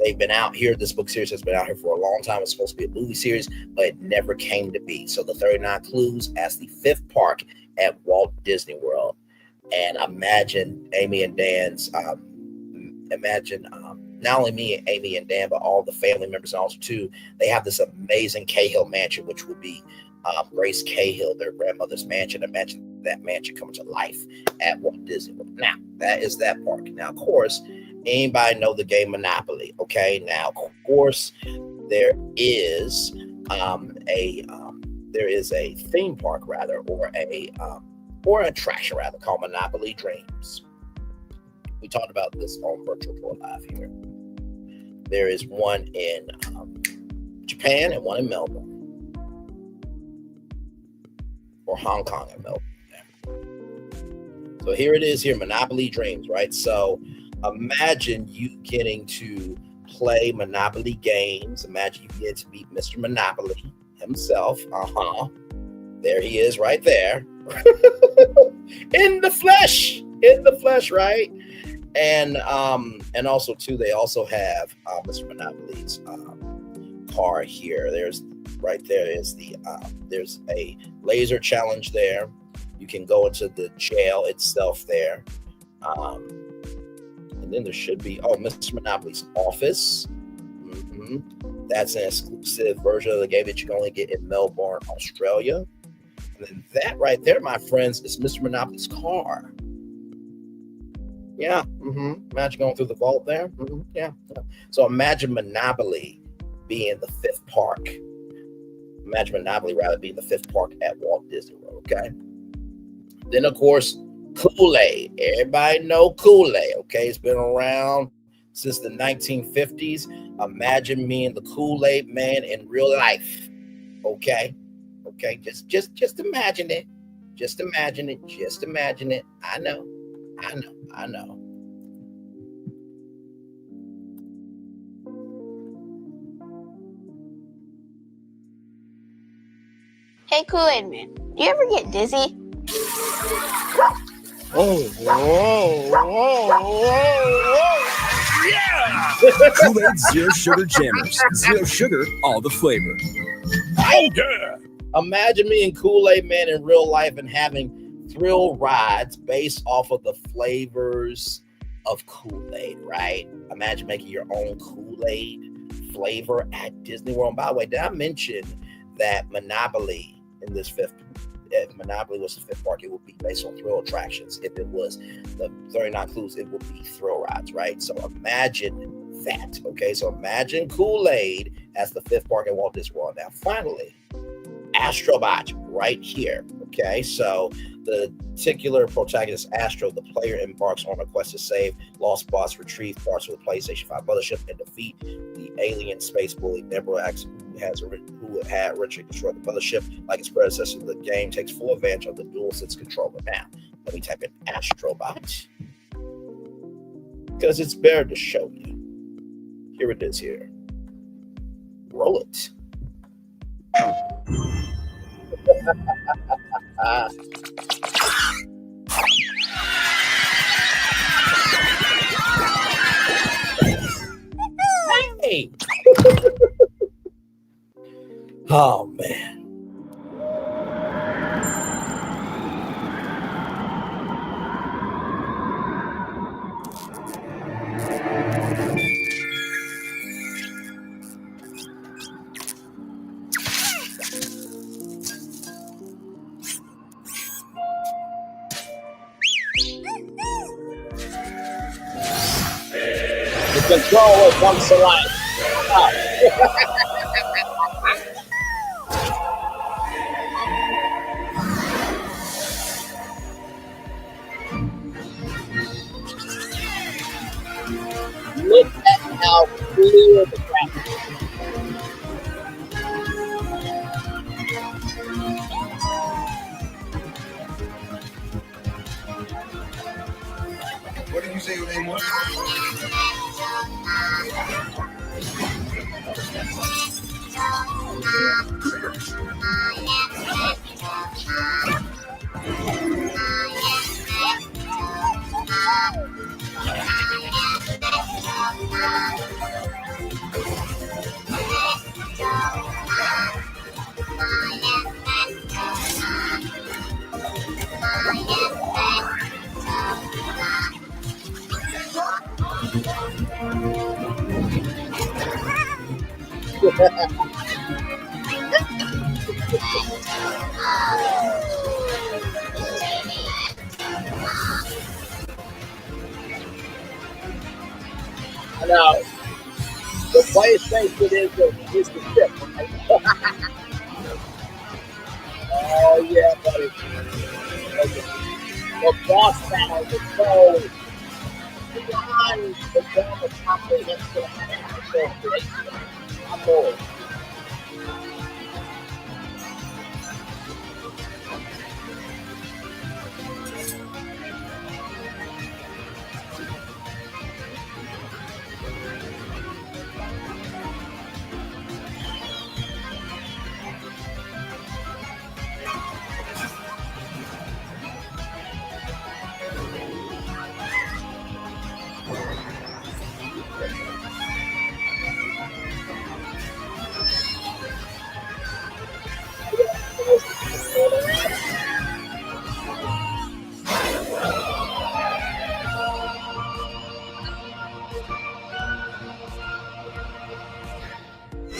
They've been out here. This book series has been out here for a long time. It's supposed to be a movie series, but it never came to be. So the 39 Clues as the fifth park at Walt Disney World. And imagine Amy and Dan's, not only me and Amy and Dan, but all the family members also too. They have this amazing Cahill mansion, which would be Grace Cahill, their grandmother's mansion. Imagine that mansion coming to life at Walt Disney World. Now, that is that park. Now, of course, anybody know the game Monopoly? Okay, now of course there is a theme park rather, or an attraction rather, called Monopoly Dreams. We talked about this on Virtual Tour Live here. There is one in Japan and one in Melbourne, or Hong Kong and Melbourne. So here it is here, Monopoly Dreams, right? So imagine you getting to play Monopoly games. Imagine you get to meet Mr. Monopoly himself. There he is right there. in the flesh, right? And also too, they also have Mr. Monopoly's car here. There's a laser challenge there. You can go into the jail itself there. And then there should be, Mr. Monopoly's office. That's an exclusive version of the game that you can only get in Melbourne, Australia. And then that right there, my friends, is Mr. Monopoly's car. Yeah. Imagine going through the vault there. Yeah. So imagine Monopoly being the fifth park. Imagine Monopoly rather being the fifth park at Walt Disney World. Okay. Then of course, Kool-Aid. Everybody know Kool-Aid, okay? It's been around since the 1950s. Imagine me and the Kool-Aid man in real life, okay? Okay, just imagine it. Just imagine it. I know. Hey, Kool-Aid man, do you ever get dizzy? Whoa. Yeah! Kool-Aid Zero Sugar Jammers. Zero sugar, all the flavor. Oh, yeah! Imagine me and Kool-Aid Man in real life and having thrill rides based off of the flavors of Kool-Aid, right? Imagine making your own Kool-Aid flavor at Disney World. And by the way, did I mention that Monopoly in this if Monopoly was the fifth park, it would be based on thrill attractions. If it was the 39 Clues, it would be thrill rides, right? So imagine that, okay? So imagine Kool-Aid as the fifth park at Walt Disney World. Now, finally, Astrobot right here, okay? So the titular protagonist Astro, the player, embarks on a quest to save lost bots, retrieve parts of the PlayStation 5 mothership, and defeat the alien space bully Nebula X, who had originally destroyed the mothership. Like its predecessor, the game takes full advantage of the DualSense controller. Now, let me type in Astrobot, because it's better to show you. Here it is here. Roll it. Hey! Oh, man. The controller comes to life. Look at how clear the graphics are. What did you say your name was? I know. The PlayStation is the ship, right? Oh, yeah, buddy. The boss battle is so beyond the realm of comprehension. So great. I'm bored.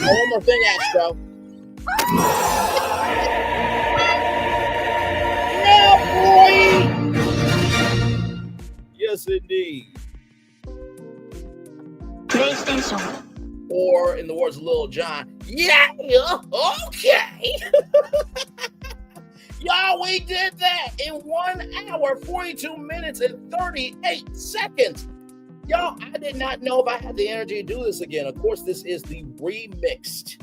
One more thing, Astro. Yeah, boy! Yes, indeed. PlayStation. Or, in the words of Lil Jon, yeah, okay. Y'all, we did that in 1 hour, 42 minutes, and 38 seconds. Y'all, I did not know if I had the energy to do this again. Of course, this is the remixed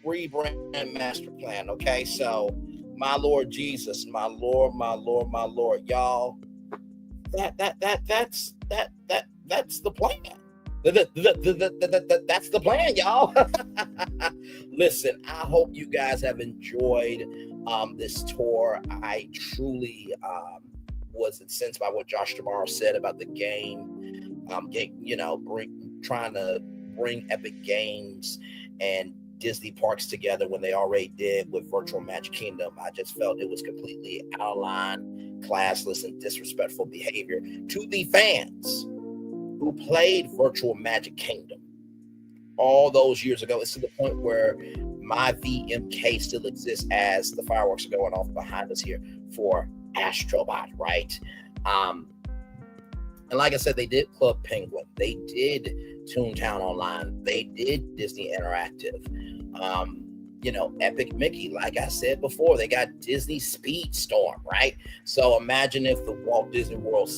Rebrand master plan, okay? So, my Lord Jesus, my Lord, my Lord, my Lord, y'all, that's the plan. That's the plan, y'all. Listen, I hope you guys have enjoyed this tour. I truly was incensed by what Josh Tomorrow said about the game. Trying to bring Epic Games and Disney parks together when they already did with Virtual Magic Kingdom. I just felt it was completely out of line. classless and disrespectful behavior to the fans who played Virtual Magic Kingdom all those years ago. It's to the point where my VMK still exists as the fireworks are going off behind us here for Astrobot, right? And like I said, they did Club Penguin, they did Toontown Online, they did Disney Interactive, Epic Mickey. Like I said before, they got Disney Speedstorm, right? So imagine if the Walt Disney World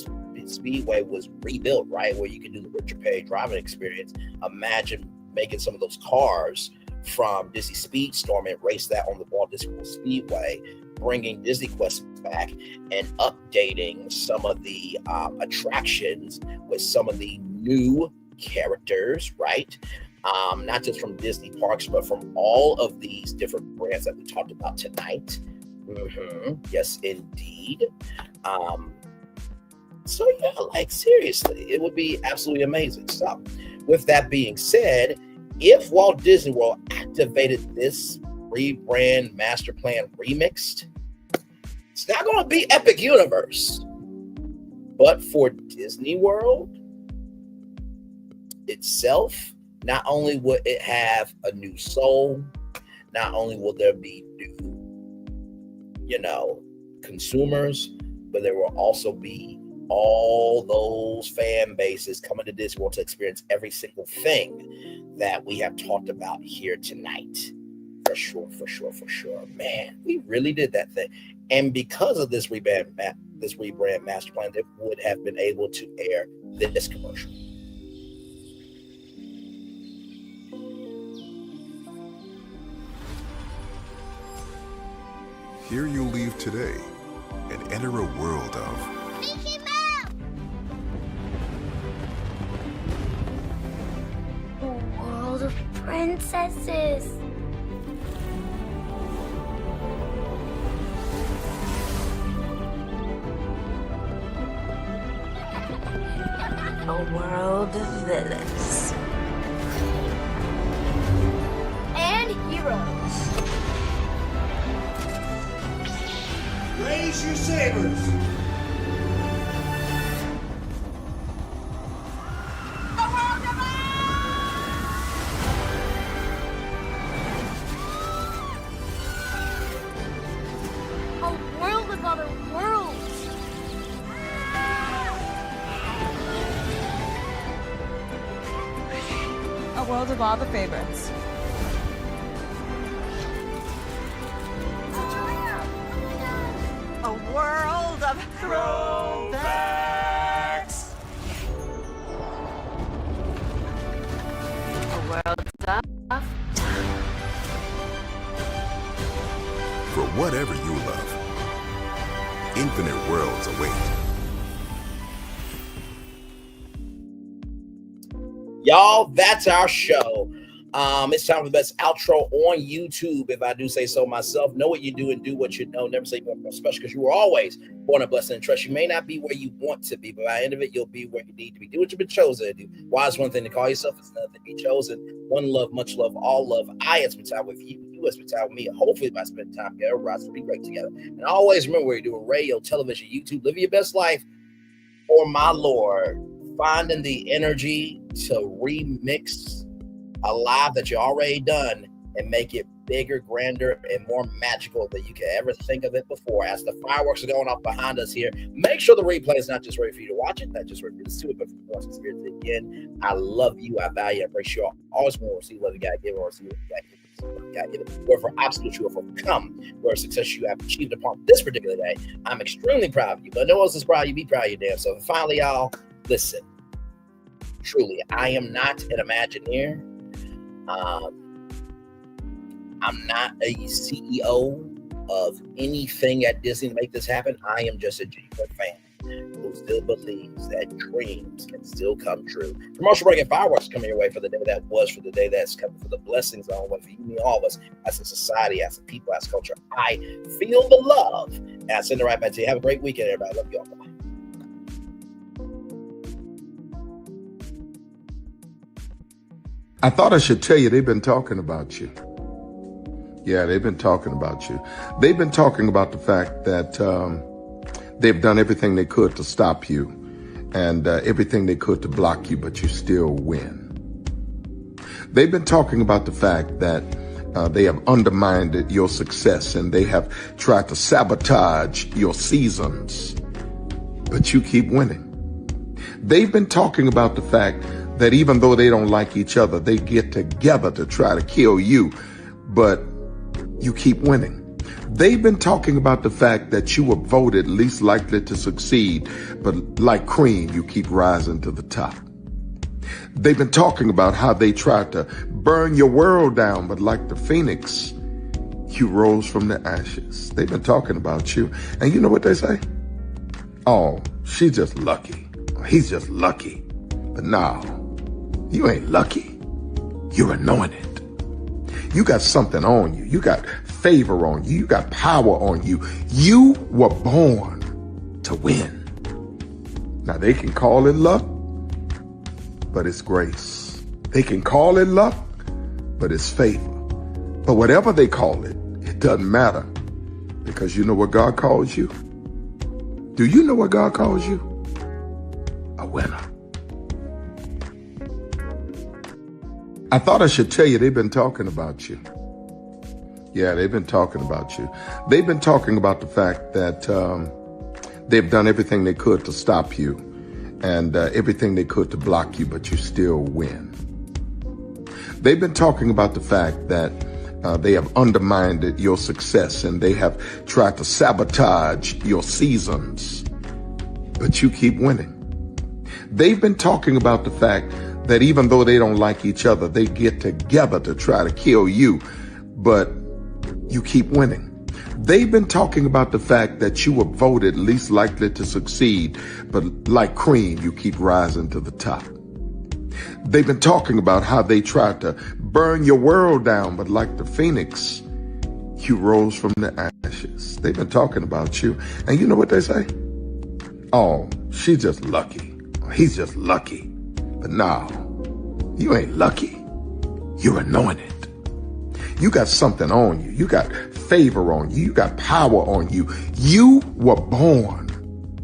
Speedway was rebuilt, right, where you could do the Richard Perry driving experience. Imagine making some of those cars from Disney Speedstorm and race that on the Walt Disney World Speedway, bringing Disney Quest back and updating some of the attractions with some of the new characters, right? Not just from Disney parks, but from all of these different brands that we talked about tonight. Yes, indeed. So yeah, like seriously, it would be absolutely amazing. So with that being said, if Walt Disney World activated this rebrand master plan remixed, it's not going to be Epic Universe. But for Disney World itself, not only would it have a new soul, not only will there be new, consumers, but there will also be all those fan bases coming to Disney World to experience every single thing that we have talked about here tonight. For sure. Man, we really did that thing. And because of this rebrand master plan, they would have been able to air this commercial. Here you leave today and enter a world of Mickey Mouse! A world of princesses. A world of villains. And heroes. Raise your sabers. A world of other worlds. A world of all the favorites. A world of throwbacks. A world of for whatever you love. Infinite worlds await. Y'all, that's our show. It's time for the best outro on YouTube, if I do say so myself. Know what you do and do what you know. Never say more special, because you were always born a blessing and trust. You may not be where you want to be, but by the end of it, you'll be where you need to be. Do what you've been chosen to do. Why is one thing to call yourself? It's another to be chosen. One love, much love, all love. I have spent time with you. You have spent time with me. Hopefully, by spending time together, we'll rise to be great together. And always remember, where you're doing radio, television, YouTube, living your best life. For my Lord, finding the energy to remix a live that you already done and make it bigger, grander, and more magical than you could ever think of it before. As the fireworks are going off behind us here, make sure the replay is not just ready for you to watch it, not just ready for you to see it, but for you to experience it again. I love you. I value. I appreciate you. I always want to receive what you got to give, or receive what you got to give. Wherever obstacles you have overcome, where success you have achieved upon this particular day, I'm extremely proud of you. But no one else is proud of you. Be proud of your damn self. And finally, y'all, listen. Truly, I am not an Imagineer. I'm not a CEO of anything at Disney to make this happen. I am just a genuine fan who still believes that dreams can still come true. Commercial break and fireworks coming your way for the day that was, for the day that's coming, for the blessings on way for you, me, all of us, as a society, as a people, as a culture. I feel the love, and I send it right back to you. Have a great weekend, everybody. Love you all. Bye. I thought I should tell you, they've been talking about you. Yeah, they've been talking about you. They've been talking about the fact that They've done everything they could to stop you and everything they could to block you, but you still win. They've been talking about the fact that they have undermined your success and they have tried to sabotage your seasons, but you keep winning. They've been talking about the fact that even though they don't like each other, they get together to try to kill you, but you keep winning. They've been talking about the fact that you were voted least likely to succeed, but like cream, you keep rising to the top. They've been talking about how they tried to burn your world down, but like the phoenix, you rose from the ashes. They've been talking about you. And you know what they say? Oh, she's just lucky. He's just lucky. But no, you ain't lucky. You're anointed. You got something on you. You got favor on you. You got power on you. You were born to win. Now they can call it luck, but it's grace. They can call it luck, but it's favor. But whatever they call it, it doesn't matter, because you know what God calls you? Do you know what God calls you? A winner. I thought I should tell you they've been talking about you. Yeah, they've been talking about you. They've been talking about the fact that they've done everything they could to stop you and everything they could to block you, but you still win. They've been talking about the fact that they have undermined your success and they have tried to sabotage your seasons, but you keep winning. They've been talking about the fact that even though they don't like each other, they get together to try to kill you, but you keep winning. They've been talking about the fact that you were voted least likely to succeed, but like cream, you keep rising to the top. They've been talking about how they tried to burn your world down, but like the phoenix, you rose from the ashes. They've been talking about you. And you know what they say? Oh, she's just lucky. He's just lucky. But no, you ain't lucky. You're anointed. You got something on you. You got favor on you. You got power on you. You were born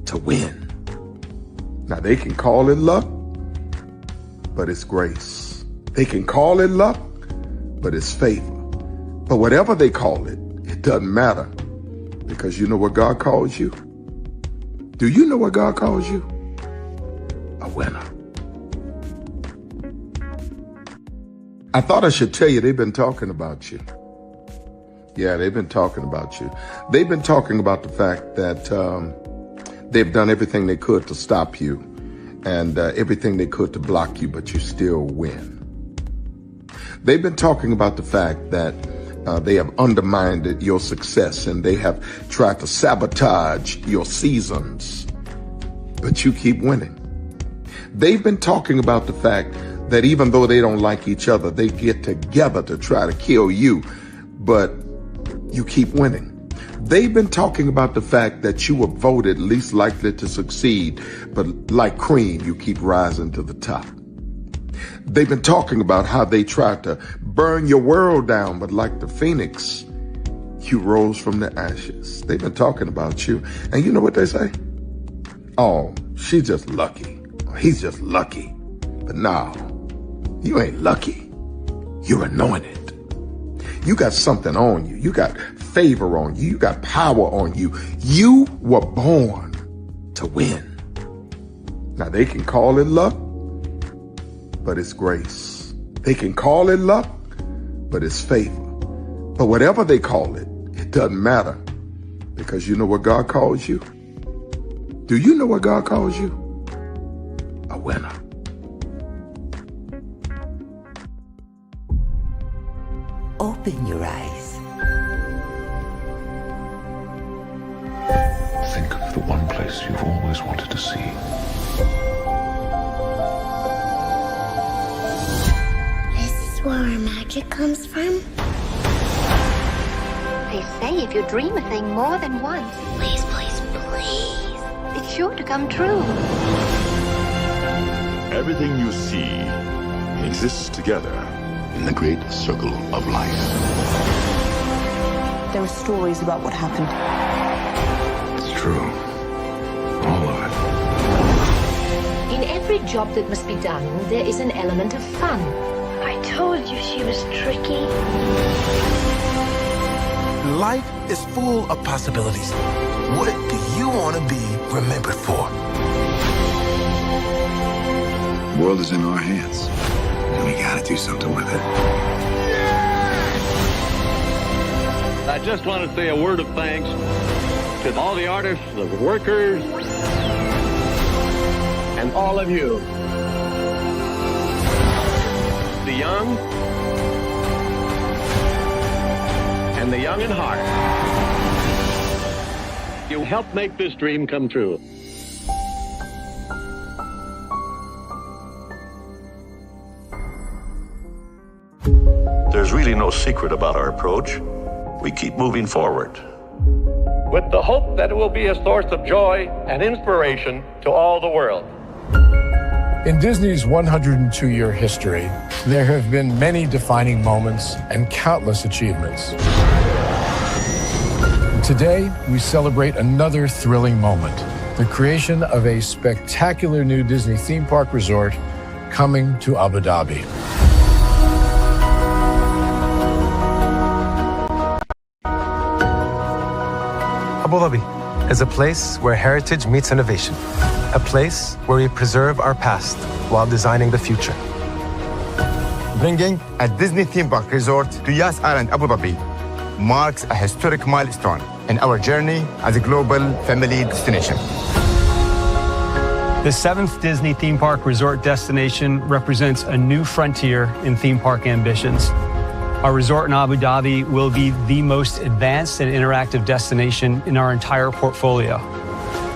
to win. Now they can call it luck, but it's grace. They can call it luck, but it's favor. But whatever they call it, it doesn't matter, because you know what God calls you? Do you know what God calls you? A winner. I thought I should tell you they've been talking about you. Yeah, they've been talking about you. They've been talking about the fact that they've done everything they could to stop you and everything they could to block you, but you still win. They've been talking about the fact that they have undermined your success and they have tried to sabotage your seasons, but you keep winning. They've been talking about the fact that even though they don't like each other, they get together to try to kill you, but you keep winning. They've been talking about the fact that you were voted least likely to succeed, but like cream, you keep rising to the top. They've been talking about how they tried to burn your world down, but like the phoenix, you rose from the ashes. They've been talking about you. And you know what they say? Oh, she's just lucky. He's just lucky. But no, you ain't lucky. You're anointed. You got something on you. You got favor on you. You got power on you. You were born to win. Now they can call it luck, but it's grace. They can call it luck, but it's favor. But whatever they call it, it doesn't matter, because you know what God calls you? Do you know what God calls you? A winner. Open your eyes. Think of the one place you've always wanted to see. This is where our magic comes from? They say if you dream a thing more than once, Please, please, please. it's sure to come true. Everything you see exists together in the great circle of life. There are stories about what happened. It's true. every job that must be done, there is an element of fun. I told you she was tricky. Life is full of possibilities. What do you want to be remembered for? The world is in our hands, and we gotta do something with it. I just want to say a word of thanks to all the artists, the workers, and all of you. The young and the young in heart. You helped make this dream come true. There's really no secret about our approach. We keep moving forward. With the hope that it will be a source of joy and inspiration to all the world. In Disney's 102-year history, there have been many defining moments and countless achievements. Today, we celebrate another thrilling moment, the creation of a spectacular new Disney theme park resort coming to Abu Dhabi. Abu Dhabi is a place where heritage meets innovation, a place where we preserve our past while designing the future. Bringing a Disney theme park resort to Yas Island, Abu Dhabi marks a historic milestone in our journey as a global family destination. The 7th Disney theme park resort destination represents a new frontier in theme park ambitions. Our resort in Abu Dhabi will be the most advanced and interactive destination in our entire portfolio.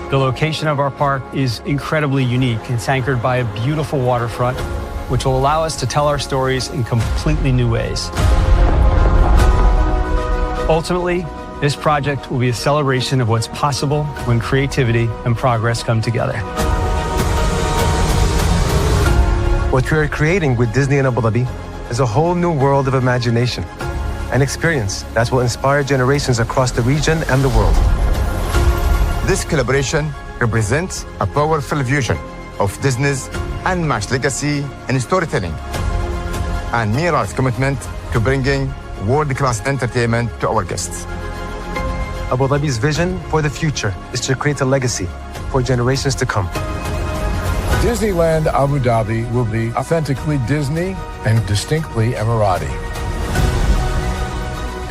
The location of our park is incredibly unique. It's anchored by a beautiful waterfront, which will allow us to tell our stories in completely new ways. Ultimately, this project will be a celebration of what's possible when creativity and progress come together. What we are creating with Disney in Abu Dhabi is a whole new world of imagination and experience that will inspire generations across the region and the world. This collaboration represents a powerful fusion of Disney's unmatched legacy in storytelling and mirrors commitment to bringing world-class entertainment to our guests. Abu Dhabi's vision for the future is to create a legacy for generations to come. Disneyland Abu Dhabi will be authentically Disney and distinctly Emirati.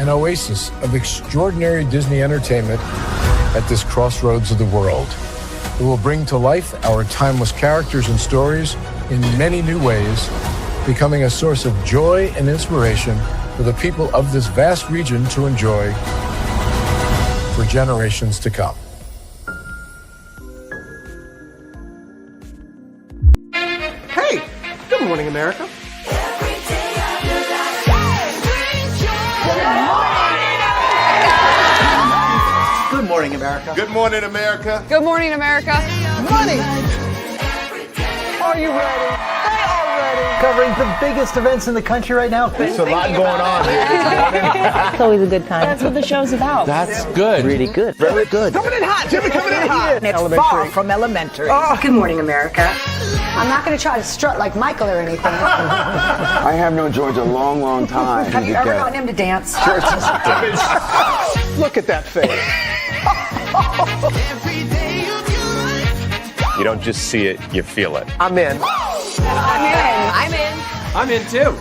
An oasis of extraordinary Disney entertainment at this crossroads of the world. It will bring to life our timeless characters and stories in many new ways, becoming a source of joy and inspiration for the people of this vast region to enjoy for generations to come. Hey, good morning, America. Good morning, America. Good morning, America. Good morning, America. Money. Are you ready? They are ready. Covering the biggest events in the country right now. There's a lot going on here this morning. It's always a good time. That's what the show's about. That's good. Really good. Very good. Coming in hot. Jimmy coming in hot. It's far from elementary. Oh, good morning, America. I'm not going to try to strut like Michael or anything. I have known George a long, long time. Have you ever gotten him to dance? Look at that face. You don't just see it, you feel it. I'm in. I'm in. I'm in. I'm in too.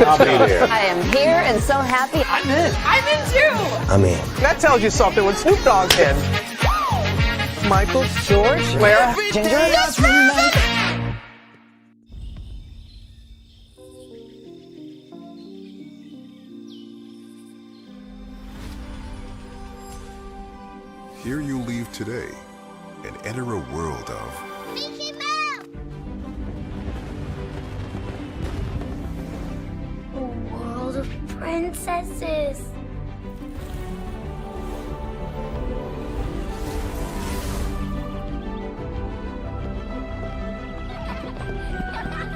I'll be there. I am here and so happy. I'm in. I'm in too. I'm in. That tells you something when Snoop Dogg's in. Michael, George, where? Ginger. Here you leave today and enter a world of Mickey Mouse! A world of princesses.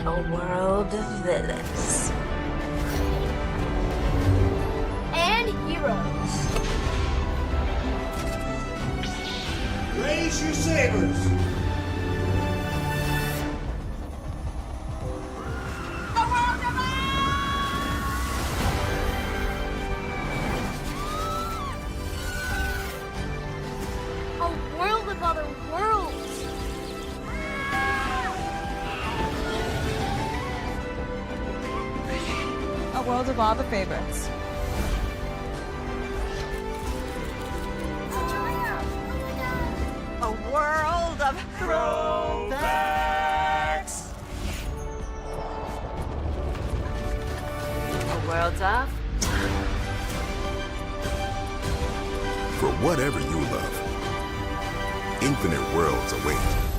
A world of villains. And heroes. Raise your sabers. world of all the favorites. A world of throwbacks. A world of For whatever you love, infinite worlds await.